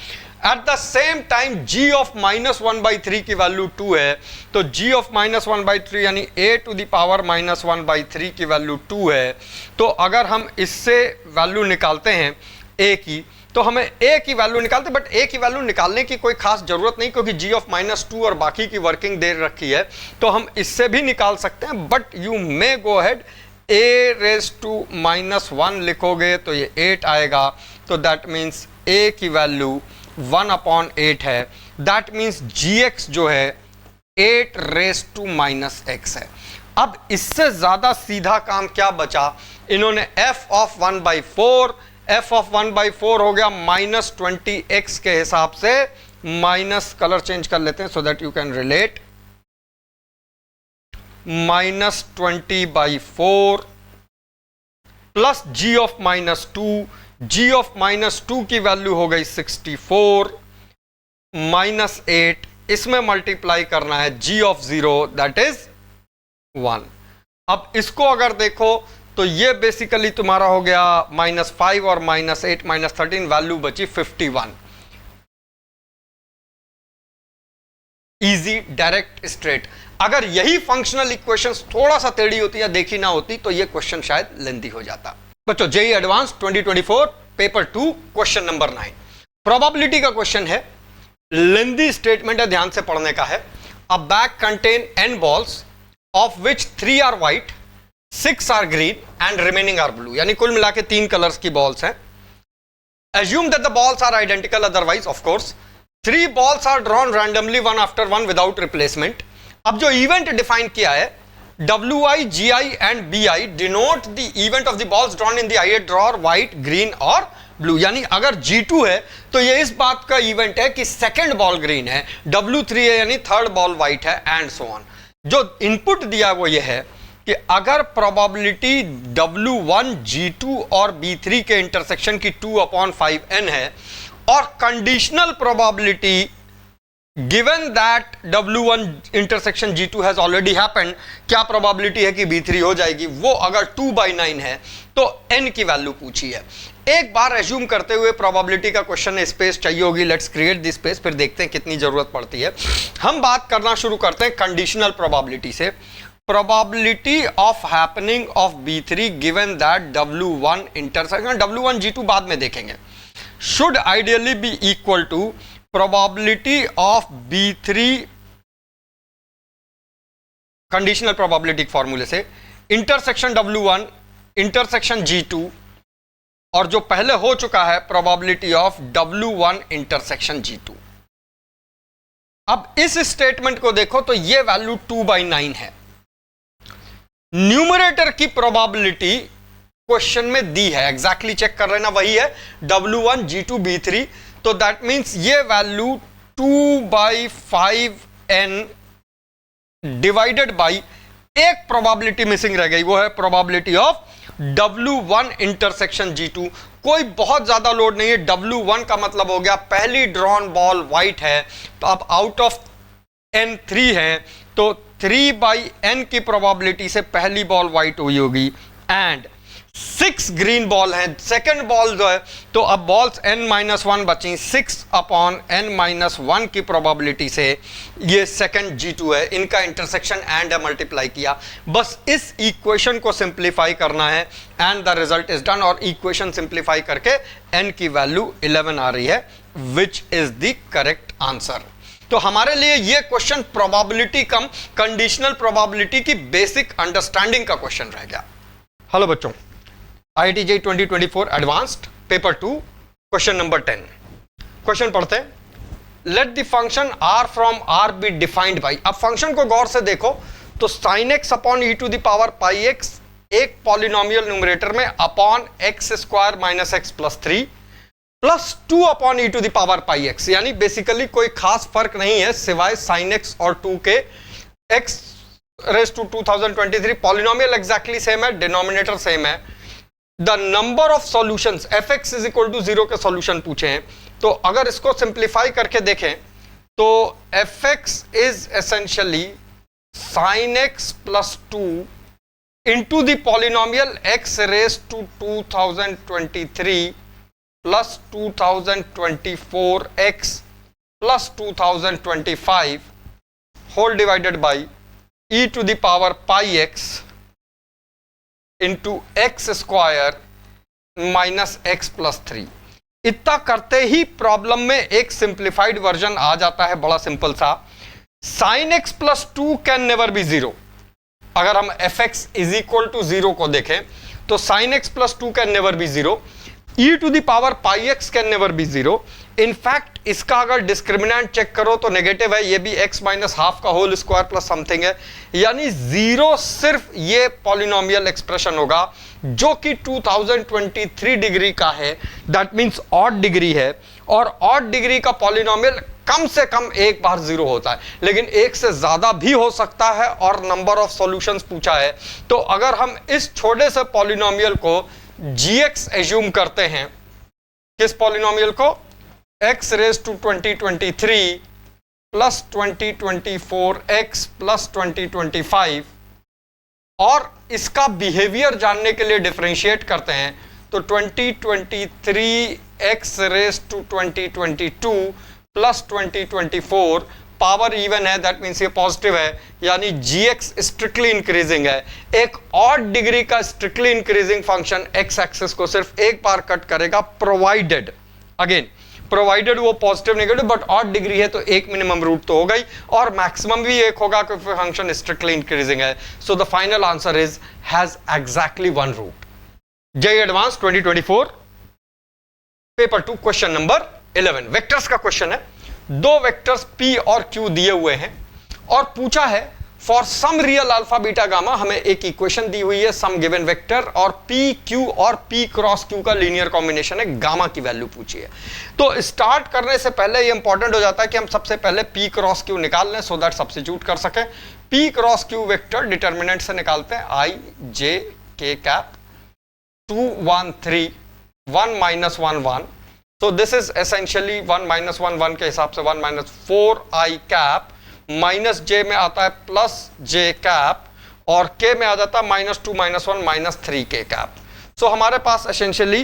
At the same time g of -1/3 की वैल्यू 2 है, तो g ऑफ -1/3 यानी a टू द पावर -1/3 की वैल्यू 2 है। तो अगर हम इससे वैल्यू निकालते हैं a की, तो हमें a की वैल्यू निकालते, बट a की वैल्यू निकालने की कोई खास जरूरत नहीं, क्योंकि g ऑफ -2 और बाकी की वर्किंग दे रखी है, तो हम इससे भी निकाल सकते हैं। But you may go head a⁻1 लिखोगे तो ये 8 आएगा, तो दैट मीन्स a की वैल्यू 1/8 है। दैट मीन्स gx जो है 8⁻⁻x है। अब इससे ज्यादा सीधा काम क्या बचा? इन्होंने f ऑफ 1/4, f ऑफ 1/4 हो गया -20x के हिसाब से, माइनस कलर चेंज कर लेते हैं so that you can relate, -20/4 plus g of -2, g of -2 की वैल्यू हो गई 64 -8, इसमें मल्टीप्लाई करना है g ऑफ 0 दैट इज 1। अब इसको अगर देखो तो ये बेसिकली तुम्हारा हो गया -5 और -8 -13, वैल्यू बची 51। Easy, direct, straight. अगर यही फंक्शनल इक्वेशंस थोड़ा सा टेढ़ी होती या देखी ना होती तो ये क्वेश्चन शायद लेंथी हो जाता। बच्चों, JEE advance 2024 paper 2 question number 9 probability का क्वेश्चन है। लेंथी स्टेटमेंट है, ध्यान से पढ़ने का है। अ bag contain n balls of which 3 are white, 6 are green and remaining are blue, यानी कुल मिला के 3 कलर्स की बॉल्स हैं। Assume that the balls are identical, otherwise of course 3 balls are drawn randomly one after one without replacement। अब जो event define किया है WI, GI and BI denote the event of the balls drawn in the ith drawer white, green और blue. यानी अगर G2 है तो ये इस बात का इवेंट है कि सेकंड बॉल ग्रीन है, W3 है यानी थर्ड बॉल व्हाइट है, एंड सो ऑन। जो इनपुट दिया वो ये है कि अगर प्रोबेबिलिटी W1, G2 और B3 के इंटरसेक्शन की 2/5n है और conditional probability given that W1 intersection G2 has already happened, क्या प्रोबेबिलिटी है कि B3 हो जाएगी, वो अगर 2/9 है तो n की वैल्यू पूछी है। एक बार एज्यूम करते हुए प्रोबेबिलिटी का क्वेश्चन है, स्पेस चाहिए होगी, लेट्स क्रिएट द स्पेस, फिर देखते हैं कितनी जरूरत पड़ती है। हम बात करना शुरू करते हैं कंडीशनल प्रोबेबिलिटी से। Probability of happening of B3 given that W1 intersection, W1 G2 बाद में देखेंगे, should ideally be equal to probability of B3 conditional probability फॉर्मूले से इंटरसेक्शन W1 इंटरसेक्शन G2 और जो पहले हो चुका है probability of W1 intersection G2। अब इस स्टेटमेंट को देखो तो ये वैल्यू 2/9 है। न्यूमरेटर की प्रोबेबिलिटी क्वेश्चन में दी है, एग्जैक्टली चेक कर रहे ना, वही है W1 G2 B3, तो दैट मीन्स ये वैल्यू 2/5n डिवाइडेड बाई एक प्रोबेबिलिटी मिसिंग रह गई, वो है probability of W1 intersection G2। कोई बहुत ज्यादा लोड नहीं है, W1 का मतलब हो गया पहली ड्रॉन बॉल व्हाइट है, तो अब आउट ऑफ n 3 है तो 3/n की प्रोबेबिलिटी से पहली बॉल व्हाइट हुई होगी, एंड 6 ग्रीन बॉल हैं, सेकंड बॉल जो है, तो अब बॉल्स n-1 बची, 6/n-1 की प्रोबेबिलिटी से ये सेकंड G2 है, इनका इंटरसेक्शन एंड है, मल्टीप्लाई किया, बस इस इक्वेशन को सिंप्लीफाई करना है and the result is done. और इक्वेशन सिंप्लीफाई करके n की वैल्यू 11 आ रही है, which is the correct answer. तो हमारे लिए ये क्वेश्चन प्रोबेबिलिटी कम कंडीशनल प्रोबेबिलिटी की बेसिक अंडरस्टैंडिंग का क्वेश्चन रह गया। हेलो बच्चों, IIT JEE 2024 advanced paper 2 question number 10। Question पढ़ते हैं। Let the function r from r be defined by. अब फंक्शन को गौर से देखो तो sin x upon e to the power pi x एक पॉलिनोमियल न्यूमरेटर में upon x square minus x plus 3 plus 2 upon e to the power pi x, यानी basically कोई खास फर्क नहीं है सिवाय sin x और 2 के। x raise to 2023 polynomial exactly same है, डिनोमिनेटर सेम है। The number of solutions fx is equal to 0 के सॉल्यूशन पूछे हैं, तो अगर इसको सिंप्लीफाई करके देखें तो fx is essentially sin x plus 2 into the polynomial x raise to 2023 plus 2024x plus 2025 whole divided by e to the power pi x into x square minus x plus 3। इतना करते ही problem में एक simplified version आ जाता है, बड़ा simple सा। Sine x plus 2 can never be 0। अगर हम f x is equal to 0 को देखें तो sine x plus 2 can never be 0, e to the power pi x can never be 0। In fact इसका अगर डिस्क्रिमिनेंट चेक करो तो नेगेटिव है, ये भी x माइनस हाफ का होल स्क्वायर प्लस समथिंग है, यानी 0 सिर्फ ये पॉलिनोमियल एक्सप्रेशन होगा जो कि 2023 डिग्री का है, दैट मींस ऑड डिग्री है, और ऑड डिग्री का पॉलिनोमियल कम से कम एक बार 0 होता है, लेकिन एक से ज्यादा भी हो सकता है, और नंबर ऑफ सॉल्यूशंस पूछा है। तो अगर हम इस छोटे से पॉलिनोमियल को gx एज्यूम करते हैं, किस पॉलिनोमियल को, x raise to 2023 plus 2024x plus 2025, और इसका बिहेवियर जानने के लिए डिफरेंशिएट करते हैं तो 2023x raise to 2022 plus 2024 power even है, दैट मीन्स ये पॉजिटिव है, यानी gx स्ट्रिक्टली इंक्रीजिंग है। एक ऑड डिग्री का strictly increasing function x axis को सिर्फ एक बार कट करेगा, प्रोवाइडेड, अगेन प्रोवाइडेड वो positive negative, but odd degree है तो एक मिनिमम रूट तो होगा ही, और मैक्सिमम भी एक होगा क्योंकि फंक्शन स्ट्रिक्टली इंक्रीजिंग है। So the final answer is has exactly one root. JEE advance 2024 paper 2 question number 11 vectors का क्वेश्चन है। दो वेक्टर्स p और q दिए हुए हैं और पूछा है for some real alpha beta gamma हमें एक इक्वेशन दी हुई है, सम गिवन वेक्टर, और पी क्यू और पी क्रॉस क्यू का लीनियर कॉम्बिनेशन है, गामा की वैल्यू पूछी है। तो स्टार्ट करने से पहले ये इंपॉर्टेंट हो जाता है कि हम सबसे पहले पी क्रॉस क्यू निकाल लें सो दैट सब्स्टिट्यूट कर सकें। P cross Q vector determinant से निकालते हैं, आई जे के cap 2 1 3 1 minus 1 1, so this is essentially 1 minus 1 1 के हिसाब से 1 minus 4 i कैप माइनस जे में आता है प्लस जे कैप, और के में आ जाता है -2 -1 -3 के कैप। सो हमारे पास एसेंशियली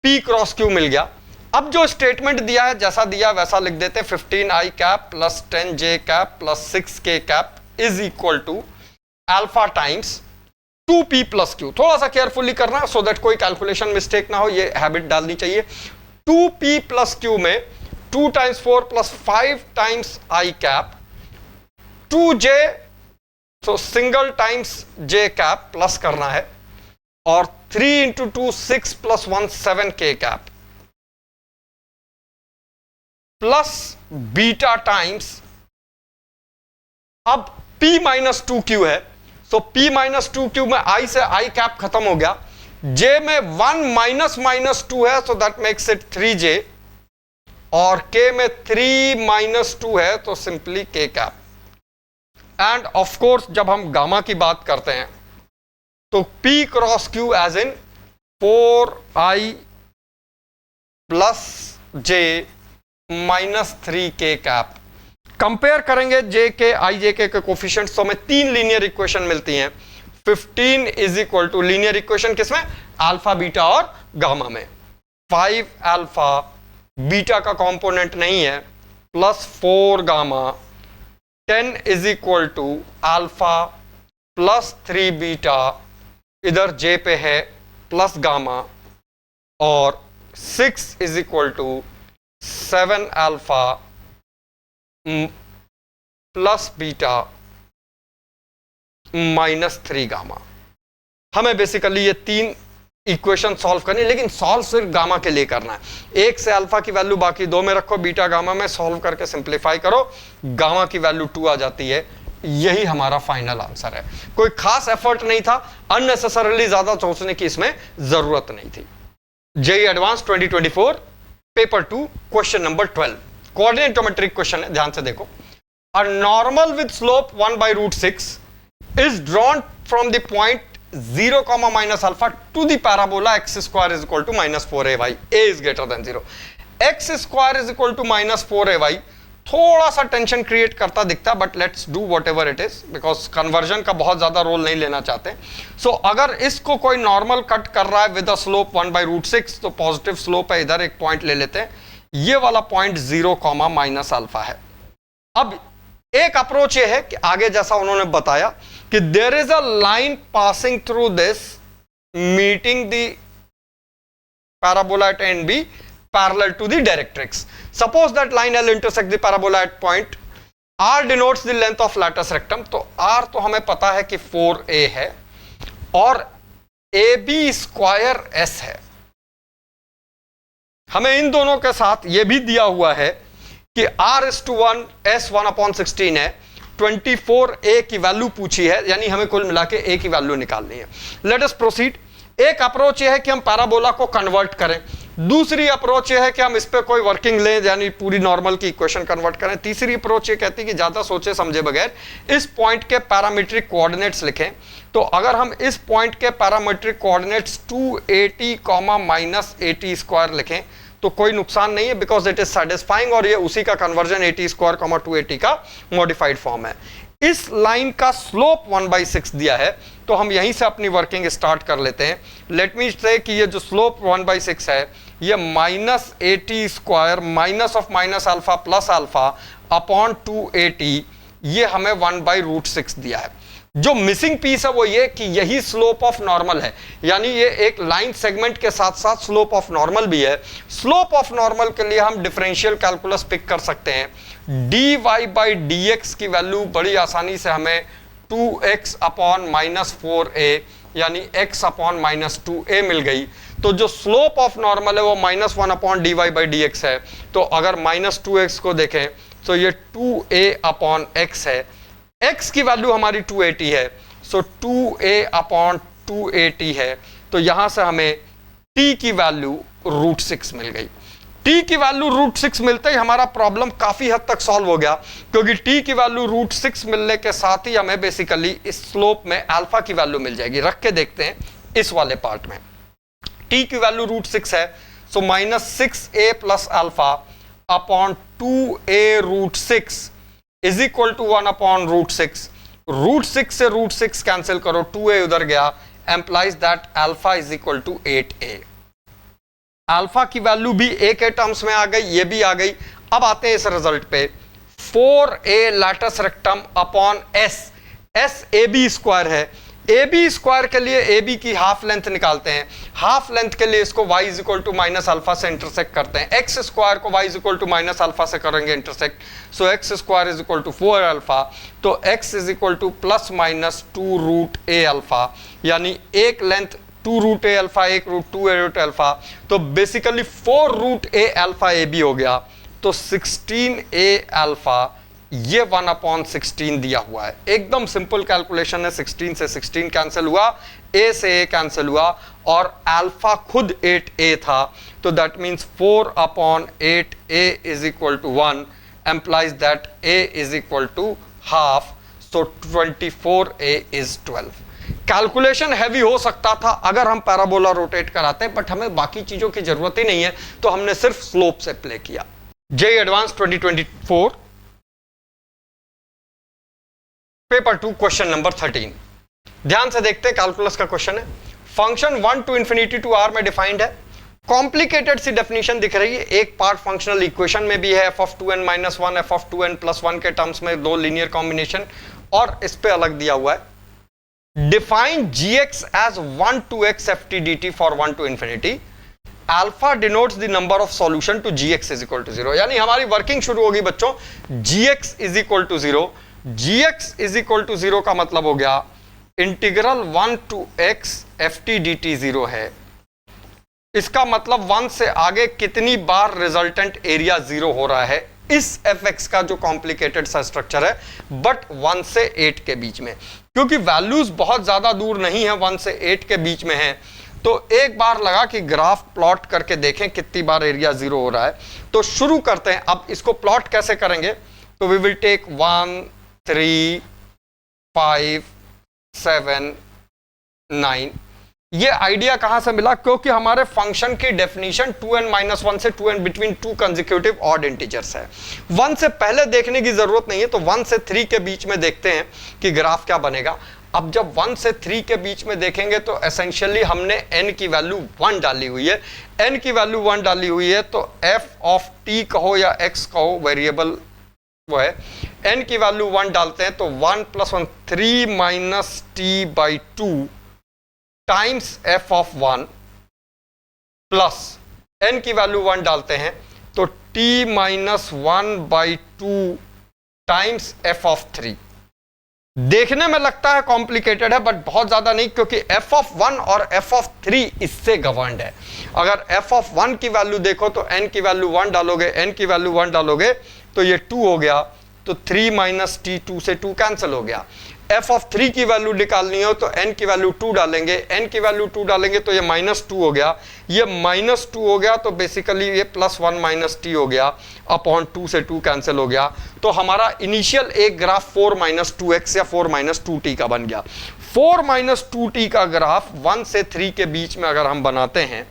पी क्रॉस क्यू मिल गया। अब जो स्टेटमेंट दिया है जैसा दिया वैसा लिख देते हैं, 15 i cap plus 10 J cap plus 6 K cap is equal to alpha times 2p plus Q. थोड़ा सा केयरफुली करना सो दैट कोई कैलकुलेशन मिस्टेक ना हो, ये हैबिट डालनी चाहिए। 2p प्लस क्यू में 2 times 4 plus 5 times I cap 2j, so single times j cap plus करना है, और 3 into 2 6 plus 1 7 k cap plus beta times, अब p माइनस 2q है, तो p माइनस 2q में i से i कैप खत्म हो गया, j में 1 माइनस माइनस 2 है, so that makes it 3j, और k में 3 माइनस 2 है तो simply k cap. And of course जब हम गामा की बात करते हैं तो p cross q as in 4i plus j minus 3k cap. Compare करेंगे जे के आई जे के कोफिशिएंट्स तो हमें 3 लीनियर इक्वेशन मिलती हैं। 15 is equal to linear equation किसमें, अल्फा बीटा और गामा में, 5 अल्फा बीटा का कंपोनेंट नहीं है plus 4 gamma, 10 is equal to alpha plus 3 beta, इधर जे पे है प्लस गामा, और 6 is equal to 7 alpha plus beta minus 3 gamma. हमें बेसिकली ये 3 इक्वेशन सॉल्व करनी है, लेकिन सॉल्व सिर्फ गामा के लिए करना है। 1 से अल्फा की वैल्यू बाकी 2 में रखो, बीटा गामा में सॉल्व करके सिंप्लीफाई करो, गामा की वैल्यू 2 आ जाती है। यही हमारा फाइनल आंसर है। कोई खास एफर्ट नहीं था, अननेसेसरली ज्यादा सोचने की इसमें जरूरत नहीं थी। JEE advance 2024 paper 2 question number 12 coordinate geometric question है, ध्यान से देखो। A normal with slope 1/√6 is drawn from the point 0, minus alpha to the parabola x square is equal to minus 4ay, a is greater than 0, x square is equal to minus 4ay थोड़ा सा tension create करता दिखता, but let's do what ever it is, because conversion का बहुत ज्यादा role नहीं लेना चाहते। सो अगर इसको कोई नॉर्मल कट कर रहा है विद अ स्लोप 1/√6 तो पॉजिटिव स्लोप है, इधर एक पॉइंट ले लेते हैं, ये वाला पॉइंट 0, माइनस अल्फा है। अब एक अप्रोच ये है कि आगे जैसा उन्होंने बताया कि there is a line passing through this meeting the parabola at and be parallel to the directrix. Suppose that line L intersect the parabola at point R denotes the length of latus rectum. तो R तो हमें पता है कि 4a है और AB square S है। हमें इन दोनों के साथ यह भी दिया हुआ है कि R/1 S 1/16 है, 24a की वैल्यू पूछी है, यानी हमें कुल मिला के a की वैल्यू निकालनी है। Let us proceed. एक अप्रोच यह है कि हम पैराबोला को कन्वर्ट करें, दूसरी अप्रोच यह है कि हम इस पे कोई वर्किंग लें, यानी पूरी नॉर्मल की इक्वेशन कन्वर्ट करें। तीसरी अप्रोच ये कहती है कि ज्यादा सोचे समझे बगैर इस पॉइंट के पैरामीट्रिक कोऑर्डिनेट्स लिखें। तो अगर हम इस पॉइंट के पैरामीट्रिक कोऑर्डिनेट्स 280, -80² लिखें तो कोई नुकसान नहीं है, बिकॉज इट इज सेटिस्फाइंग, और ये उसी का कन्वर्जन 80² 280 का मॉडिफाइड फॉर्म है। इस लाइन का स्लोप 1/6 दिया है, तो हम यहीं से अपनी वर्किंग स्टार्ट कर लेते हैं। लेट मी से कि ये जो स्लोप 1/6 है ये -80² minus of minus alpha plus alpha upon 280, ये हमें 1/√6 दिया है। जो मिसिंग पीस है वो ये कि यही स्लोप ऑफ नॉर्मल है, यानी ये एक लाइन सेगमेंट के साथ साथ स्लोप ऑफ नॉर्मल भी है। स्लोप ऑफ नॉर्मल के लिए हम डिफरेंशियल कैलकुलस पिक कर सकते हैं। dy/dx की वैल्यू बड़ी आसानी से हमें 2x अपॉन -4a यानी x अपॉन -2a मिल गई। तो जो स्लोप ऑफ नॉर्मल है वो -1/dy/dx है। तो अगर -2x को देखें तो ये 2a अपॉन x है। x की वैल्यू हमारी 280 है, सो 2a/280 है, तो यहां से हमें t की वैल्यू √6 मिल गई। t की वैल्यू √6 मिलते ही हमारा प्रॉब्लम काफी हद तक सॉल्व हो गया, क्योंकि t की वैल्यू √6 मिलने के साथ ही हमें बेसिकली इस स्लोप में अल्फा की वैल्यू मिल जाएगी। रख के देखते हैं इस वाले पार्ट में। t की वैल्यू √6 है, सो -6a + α/2a√6 is equal to 1/√6। √6 से √6 कैंसिल करो, 2a उधर गया, implies that alpha is equal to 8a। Alpha की वैल्यू भी a के टर्म्स में आ गई, ये भी आ गई। अब आते हैं इस रिजल्ट पे, 4a latus rectum upon s a b square है। ए बी स्क्वायर के लिए ए बी की हाफ लेंथ निकालते हैं, हाफ लेंथ के लिए इसको y is equal to minus alpha से इंटरसेक्ट करते हैं, एक्स स्क्वायर को y is equal to minus alpha से करेंगे intersect, so x square is equal to 4 alpha, तो x is equal to +-2 √a α, यानी एक लेंथ 2 √a अल्फा, एक √2 अल्फा, तो basically 4 √a alpha A B हो गया, तो 16a अल्फा ये 1/16 दिया हुआ है। एकदम सिंपल कैलकुलेशन है, 16 से 16 कैंसिल हुआ, a से a कैंसिल हुआ, और अल्फा खुद 8a था, तो that means 4/8a is equal to 1, implies that a is equal to half, so 24a is 12। Calculation heavy हो सकता था अगर हम पैराबोला रोटेट कराते, बट हमें बाकी चीजों की जरूरत ही नहीं है, तो हमने सिर्फ स्लोप से प्ले किया। JEE advance 2024 paper 2 question number 13। ध्यान से देखते हैं, कैलकुलस का क्वेश्चन है। Function 1 to infinity to r में डिफाइंड है। कॉम्प्लिकेटेड सी डेफिनेशन दिख रही है, एक पार्ट फंक्शनल इक्वेशन में भी है, f(2n-1) f(2n+1) के टर्म्स में दो लीनियर कॉम्बिनेशन, और इस पे अलग दिया हुआ है। Define gx as 1 to x ft dt for 1 to infinity। Alpha denotes the number of solution to gx is equal to 0, यानी हमारी वर्किंग शुरू होगी बच्चों, gx is equal to 0। gx is equal to 0 का मतलब हो गया integral 1 to x ft dt 0 है। इसका मतलब 1 से आगे कितनी बार रिजल्टेंट एरिया 0 हो रहा है इस fx का जो कॉम्प्लिकेटेड सा स्ट्रक्चर है, बट 1 से 8 के बीच में, क्योंकि वैल्यूज बहुत ज्यादा दूर नहीं है, 1 से 8 के बीच में है, तो एक बार लगा कि ग्राफ प्लॉट करके देखें कितनी बार एरिया 0 हो रहा है। तो शुरू करते हैं। अब इसको प्लॉट कैसे करेंगे, तो वी विल टेक 1 3 5 7 9। ये आइडिया कहां से मिला, क्योंकि हमारे फंक्शन की डेफिनेशन 2n-1 से 2n between 2 consecutive odd integers है। 1 से पहले देखने की जरूरत नहीं है, तो 1 से 3 के बीच में देखते हैं कि ग्राफ क्या बनेगा। अब जब 1 से 3 के बीच में देखेंगे तो एसेंशियली हमने n की वैल्यू 1 डाली हुई है, n की वैल्यू 1 डाली हुई है, तो f ऑफ t कहो या x कहो, वेरिएबल वो है, n की वैल्यू 1 डालते हैं तो 1 + 1 3 - t/2 times f of 1 plus n की वैल्यू 1 डालते हैं तो t - 1/2 टाइम्स f ऑफ 3। देखने में लगता है कॉम्प्लिकेटेड है, बट बहुत ज्यादा नहीं, क्योंकि f ऑफ 1 और f ऑफ 3 इससे गवर्नड है। अगर f ऑफ 1 की वैल्यू देखो तो n की वैल्यू 1 डालोगे, n की वैल्यू 1 डालोगे तो ये 2 हो गया, तो 3 - t 2 से 2 कैंसिल हो गया। f ऑफ 3 की वैल्यू निकालनी हो तो n की वैल्यू 2 डालेंगे, n की वैल्यू 2 डालेंगे तो ये -2 हो गया, ये -2 हो गया, तो बेसिकली ये +1 - t हो गया, अपॉन 2 से 2 कैंसिल हो गया। तो हमारा इनिशियल एक ग्राफ 4 - 2x या 4 - 2t का बन गया। 4 - 2t का ग्राफ 1 से 3 के बीच में अगर हम बनाते हैं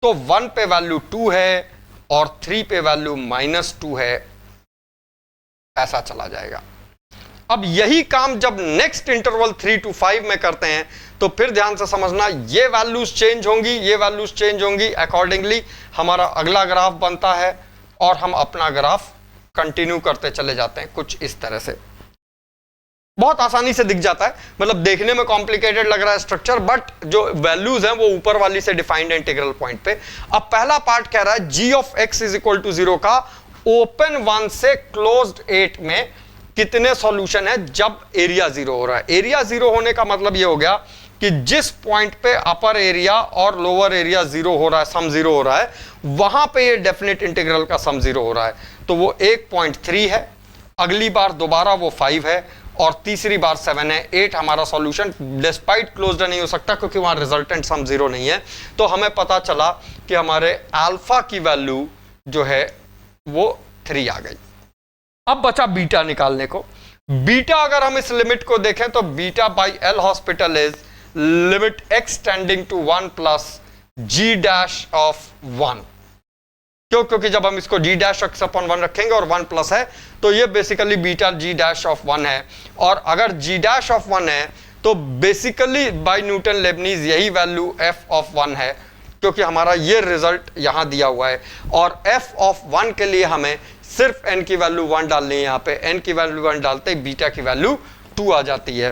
तो 1 पे वैल्यू 2 है और 3 पे वैल्यू -2 है, ऐसा चला जाएगा। अब यही काम जब नेक्स्ट इंटरवल 3 to 5 में करते हैं तो फिर ध्यान से समझना, ये वैल्यूज चेंज होंगी, ये वैल्यूज चेंज होंगी, अकॉर्डिंगली हमारा अगला ग्राफ बनता है और हम अपना ग्राफ कंटिन्यू करते चले जाते हैं, कुछ इस तरह से। बहुत आसानी से दिख जाता है, मतलब देखने में कॉम्प्लिकेटेड लग रहा है स्ट्रक्चर, बट जो वैल्यूज हैं वो ऊपर वाली से डिफाइंड है इंटीग्रल पॉइंट पे। अब पहला पार्ट कह रहा है g of x is equal to 0 का ओपन 1 से क्लोज्ड 8 में कितने सॉल्यूशन है जब एरिया 0 हो रहा है। एरिया 0 होने का मतलब ये हो गया कि जिस पॉइंट पे अपर एरिया और लोअर एरिया 0 हो रहा है, सम 0 हो रहा है, वहां पे ये डेफिनेट इंटीग्रल का सम 0 हो रहा है, तो वो 1.3 है। अगली बार दोबारा वो 5 है और तीसरी बार 7 है। 8 हमारा सॉल्यूशन डिस्पाइट क्लोज्ड नहीं हो सकता क्योंकि वहां रिजल्टेंट सम 0 नहीं है। तो हमें पता चला कि हमारे अल्फा की वैल्यू जो है वो 3 आ गई। अब बचा बीटा निकालने को। बीटा अगर हम इस लिमिट को देखें तो beta by L'Hospital is limit x tending to 1 plus g dash of 1। क्यों? क्योंकि जब हम इसको g डैश x अपॉन 1 रखेंगे और 1 प्लस है तो ये basically beta g dash of 1 है। और अगर g डैश ऑफ 1 है तो बेसिकली बाय न्यूटन लेबनीज यही वैल्यू f ऑफ 1 है, क्योंकि हमारा ये रिजल्ट यहां दिया हुआ है। और f ऑफ 1 के लिए हमें सिर्फ n की वैल्यू 1 डालनी है। यहाँ पे n की वैल्यू 1 डालते ही बीटा की वैल्यू 2 आ जाती है।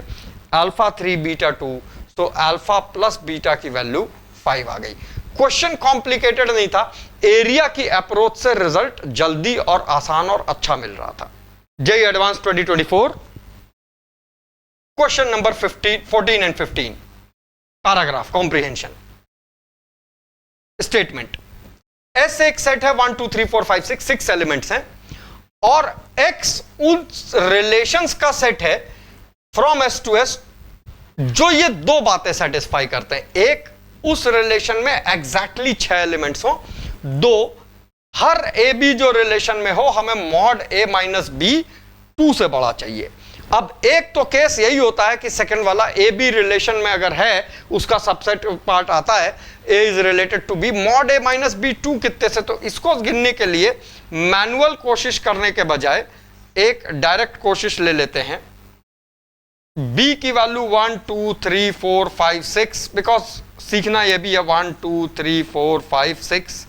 अल्फा 3 बीटा 2, तो अल्फा प्लस बीटा की वैल्यू 5 आ गई। क्वेश्चन कॉम्प्लिकेटेड नहीं था, एरिया की अप्रोच से रिजल्ट जल्दी और आसान और अच्छा मिल रहा था। JEE advance 2024 question number 14 and 15 paragraph comprehension statement. S एक सेट है 1 2 3 4 5 6 एलिमेंट्स हैं और एक्स उस रिलेशंस का सेट है फ्रॉम एस टू एस जो ये दो बातें सेटिस्फाई करते हैं। एक, उस रिलेशन में एग्जैक्टली 6 एलिमेंट्स हो। दो, हर ए बी जो रिलेशन में हो हमें मॉड ए माइनस बी 2 से बड़ा चाहिए। अब एक तो केस यही होता है कि सेकंड वाला ए बी रिलेशन में अगर है उसका सबसेट पार्ट आता है A is related to B, mod A minus B 2 कितने से। तो इसको गिनने के लिए मैनुअल कोशिश करने के बजाय एक डायरेक्ट कोशिश ले लेते हैं। b की वैल्यू 1 2 3 4 5 6, बिकॉज सीखना यह भी है 1 2 3 4 5 6,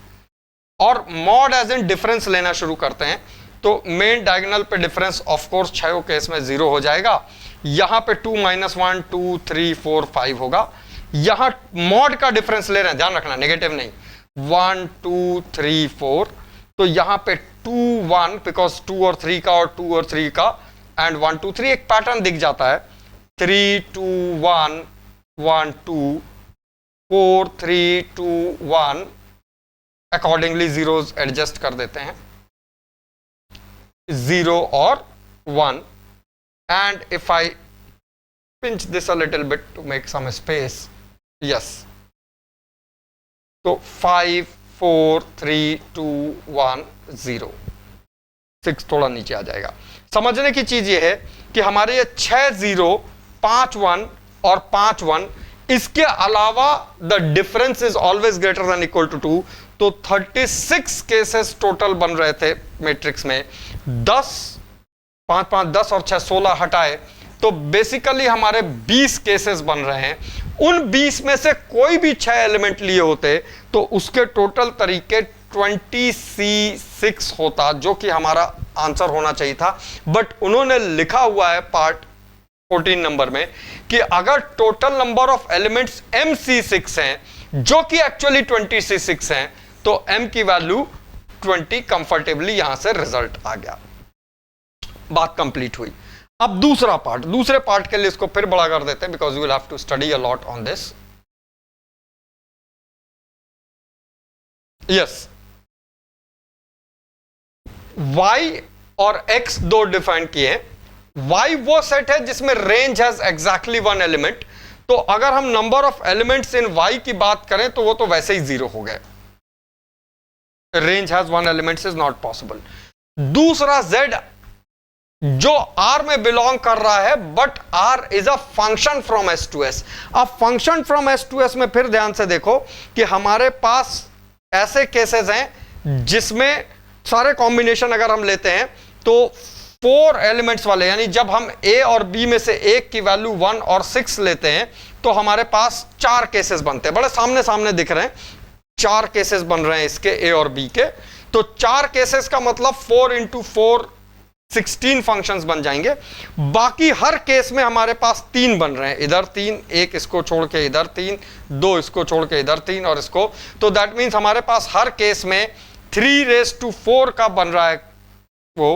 और मॉड एज इन डिफरेंस लेना शुरू करते हैं। तो मेन डायगोनल पे डिफरेंस ऑफ कोर्स 6 केस में 0 हो जाएगा। यहां पे 2 -1 2 3 4 5 होगा। यहां मॉड का डिफरेंस ले रहे हैं, ध्यान रखना नेगेटिव नहीं, 1 2 3 4, तो यहां पे 2 1 बिकॉज 2 और 3 का और 2 और 3 का एंड 1 2 3 एक पैटर्न दिख जाता है। 3 2 1 1 2 4 3 2 1, अकॉर्डिंगली जीरोस एडजस्ट कर देते हैं, 0 और 1, and if I pinch this a little bit to make some space, yes, तो 5 4 3 2 1 0, 6 थोड़ा नीचे आ जाएगा। समझने की चीज ये है कि हमारे ये 6 0 5 1 और 5 1, इसके अलावा the difference is always greater than equal to 2। तो 36 केसेस टोटल बन रहे थे मैट्रिक्स में। 10 5 5 10 और 6 16 हटाए तो बेसिकली हमारे 20 केसेस बन रहे हैं। उन 20 में से कोई भी 6 एलिमेंट लिए होते तो उसके टोटल तरीके 26 होता, जो कि हमारा आंसर होना चाहिए था। बट उन्होंने लिखा हुआ है पार्ट 14 नंबर में कि अगर total number of elements MC6 हैं जो कि एक्चुअली 26 हैं, तो m की वैल्यू 20 कंफर्टेबली यहां से रिजल्ट आ गया। बात कंप्लीट हुई। अब दूसरा पार्ट, दूसरे पार्ट के लिए इसको फिर बड़ा कर देते हैं because you will have to study a lot on this. Yes, y और x दो डिफाइन किए हैं। y वो सेट है जिसमें रेंज हैज एग्जैक्टली 1 एलिमेंट। तो अगर हम number of elements in y की बात करें तो वो तो वैसे ही 0 हो गए। Range has 1 elements is not possible. दूसरा z जो R में बिलोंग कर रहा है, but R is a function from S to S। अब function from S to S में फिर ध्यान से देखो कि हमारे पास ऐसे केसेस हैं जिसमें सारे कॉम्बिनेशन अगर हम लेते हैं तो 4 एलिमेंट्स वाले, यानी जब हम A और B में से एक की वैल्यू 1 और 6 लेते हैं तो हमारे पास 4 केसेस बनते हैं। बड़े सामने सामने दिख रहे हैं, 4 केसेस बन रहे हैं इसके A और B के। तो 4 केसेस का मतलब 4 × 4 16 फंक्शंस बन जाएंगे। बाकी हर केस में हमारे पास 3 बन रहे हैं, इधर 3, एक इसको छोड़ के इधर 3, 2 इसको छोड़ के इधर 3 और इसको। तो दैट मीन्स हमारे पास हर केस में 3 raised to 4 का बन रहा है वो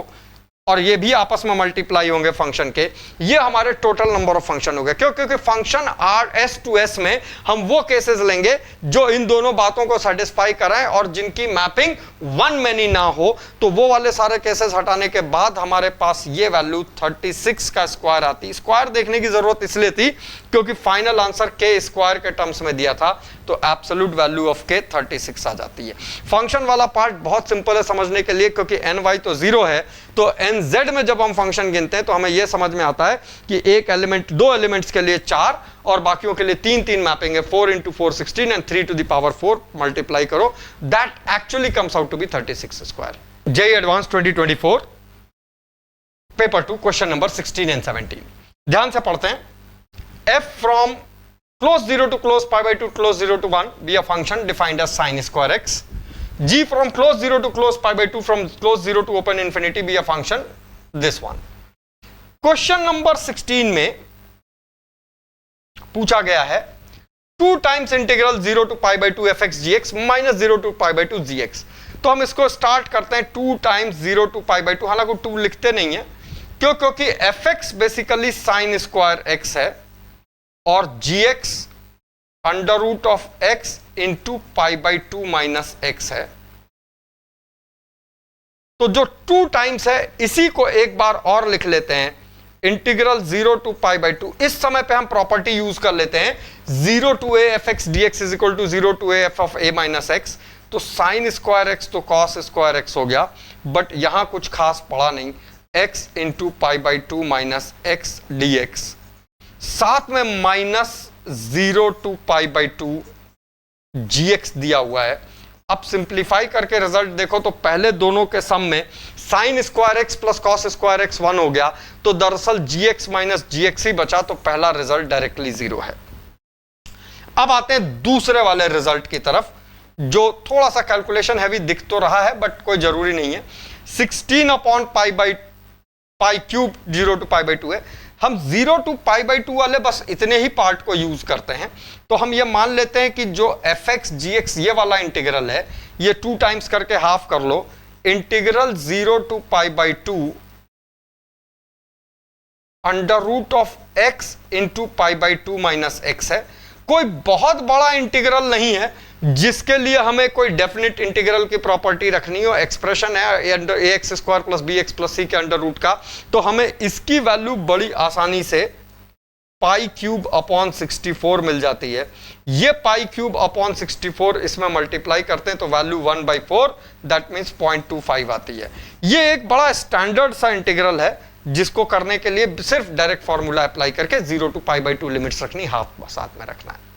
और ये भी आपस में मल्टीप्लाई होंगे फंक्शन के, ये हमारे टोटल नंबर ऑफ फंक्शन हो गए। क्यों? क्योंकि function R S to S में हम वो केसेस लेंगे जो इन दोनों बातों को सेटिस्फाई कराएं और जिनकी मैपिंग वन मैनी ना हो। तो वो वाले सारे केसेस हटाने के बाद हमारे पास ये वैल्यू 36 का स्क्वायर आती। स्क्वायर देखने की जरूरत इसलिए थी क्योंकि फाइनल आंसर के स्क्वायर के टर्म्स में दिया था, तो एब्सोल्यूट वैल्यू ऑफ के 36 आ जाती है। फंक्शन वाला पार्ट बहुत सिंपल है समझने के लिए, क्योंकि एन वाई तो जीरो है, तो एन जेड में जब हम फंक्शन गिनते हैं तो हमें यह समझ में आता है कि एक एलिमेंट, दो एलिमेंट्स के लिए 4 और बाकियों के लिए 3 मैपिंग है। 4 into 4 16 and 3 to the power 4 multiply करो, that actually comes out to be 36 square. JEE advance 2024 paper 2 question number 16 and 17 ध्यान से पढ़ते हैं। f from close 0 to close pi by 2 close 0 to 1 be a function defined as sin square x. g from close 0 to close pi by 2 from close 0 to open infinity be a function this one. Question number 16 में पूछा गया है 2 times integral 0 to pi by 2 fx gx minus 0 to pi by 2 gx। तो हम इसको start करते हैं 2 times 0 to pi by 2, हालांकि 2 लिखते नहीं है क्यों? क्योंकि fx basically sin square x है और gx under root of x into pi by 2 minus x है। तो जो 2 टाइम्स है इसी को एक बार और लिख लेते हैं, इंटीग्रल 0 टू पाई बाई 2। इस समय पे हम प्रॉपर्टी यूज कर लेते हैं 0 to a f x d x is equal to 0 to a f of a minus x. तो साइन स्क्वायर एक्स तो कॉस स्क्वायर एक्स हो गया, बट यहां कुछ खास पड़ा नहीं, x into pi by 2 minus x d x, साथ में minus 0 to pi by 2 gx दिया हुआ है। अब सिंप्लीफाई करके रिजल्ट देखो तो पहले दोनों के सम में sign square x plus cos square x 1 हो गया, तो दरअसल gx माइनस gx ही बचा, तो पहला रिजल्ट डायरेक्टली 0 है। अब आते हैं दूसरे वाले रिजल्ट की तरफ, जो थोड़ा सा कैलकुलेशन हैवी दिख तो रहा है बट कोई जरूरी नहीं है। 16 upon pi cube 0 to pi by 2 है। हम 0 टू पाई बाई 2 वाले बस इतने ही पार्ट को यूज करते हैं। तो हम ये मान लेते हैं कि जो एफ एक्स जी एक्स ये वाला इंटीग्रल है, ये 2 टाइम्स करके हाफ कर लो, integral 0 to pi by 2 under root of x into pi by 2 minus x है। कोई बहुत बड़ा इंटीग्रल नहीं है जिसके लिए हमें कोई डेफिनेट इंटीग्रल की प्रॉपर्टी रखनी हो। एक्सप्रेशन है a x square plus b x plus c के अंडर रूट का, तो हमें इसकी वैल्यू बड़ी आसानी से पाई क्यूब अपॉन 64 मिल जाती है। ये पाई क्यूब अपॉन 64 इसमें मल्टीप्लाई करते हैं तो वैल्यू 1/4 दैट मीन्स 0.25 आती है। ये एक बड़ा स्टैंडर्ड सा इंटीग्रल है जिसको करने के लिए सिर्फ डायरेक्ट फॉर्मूला अप्लाई करके 0 टू पाई बाई 2 लिमिट्स रखनी, हाफ साथ में रखना है।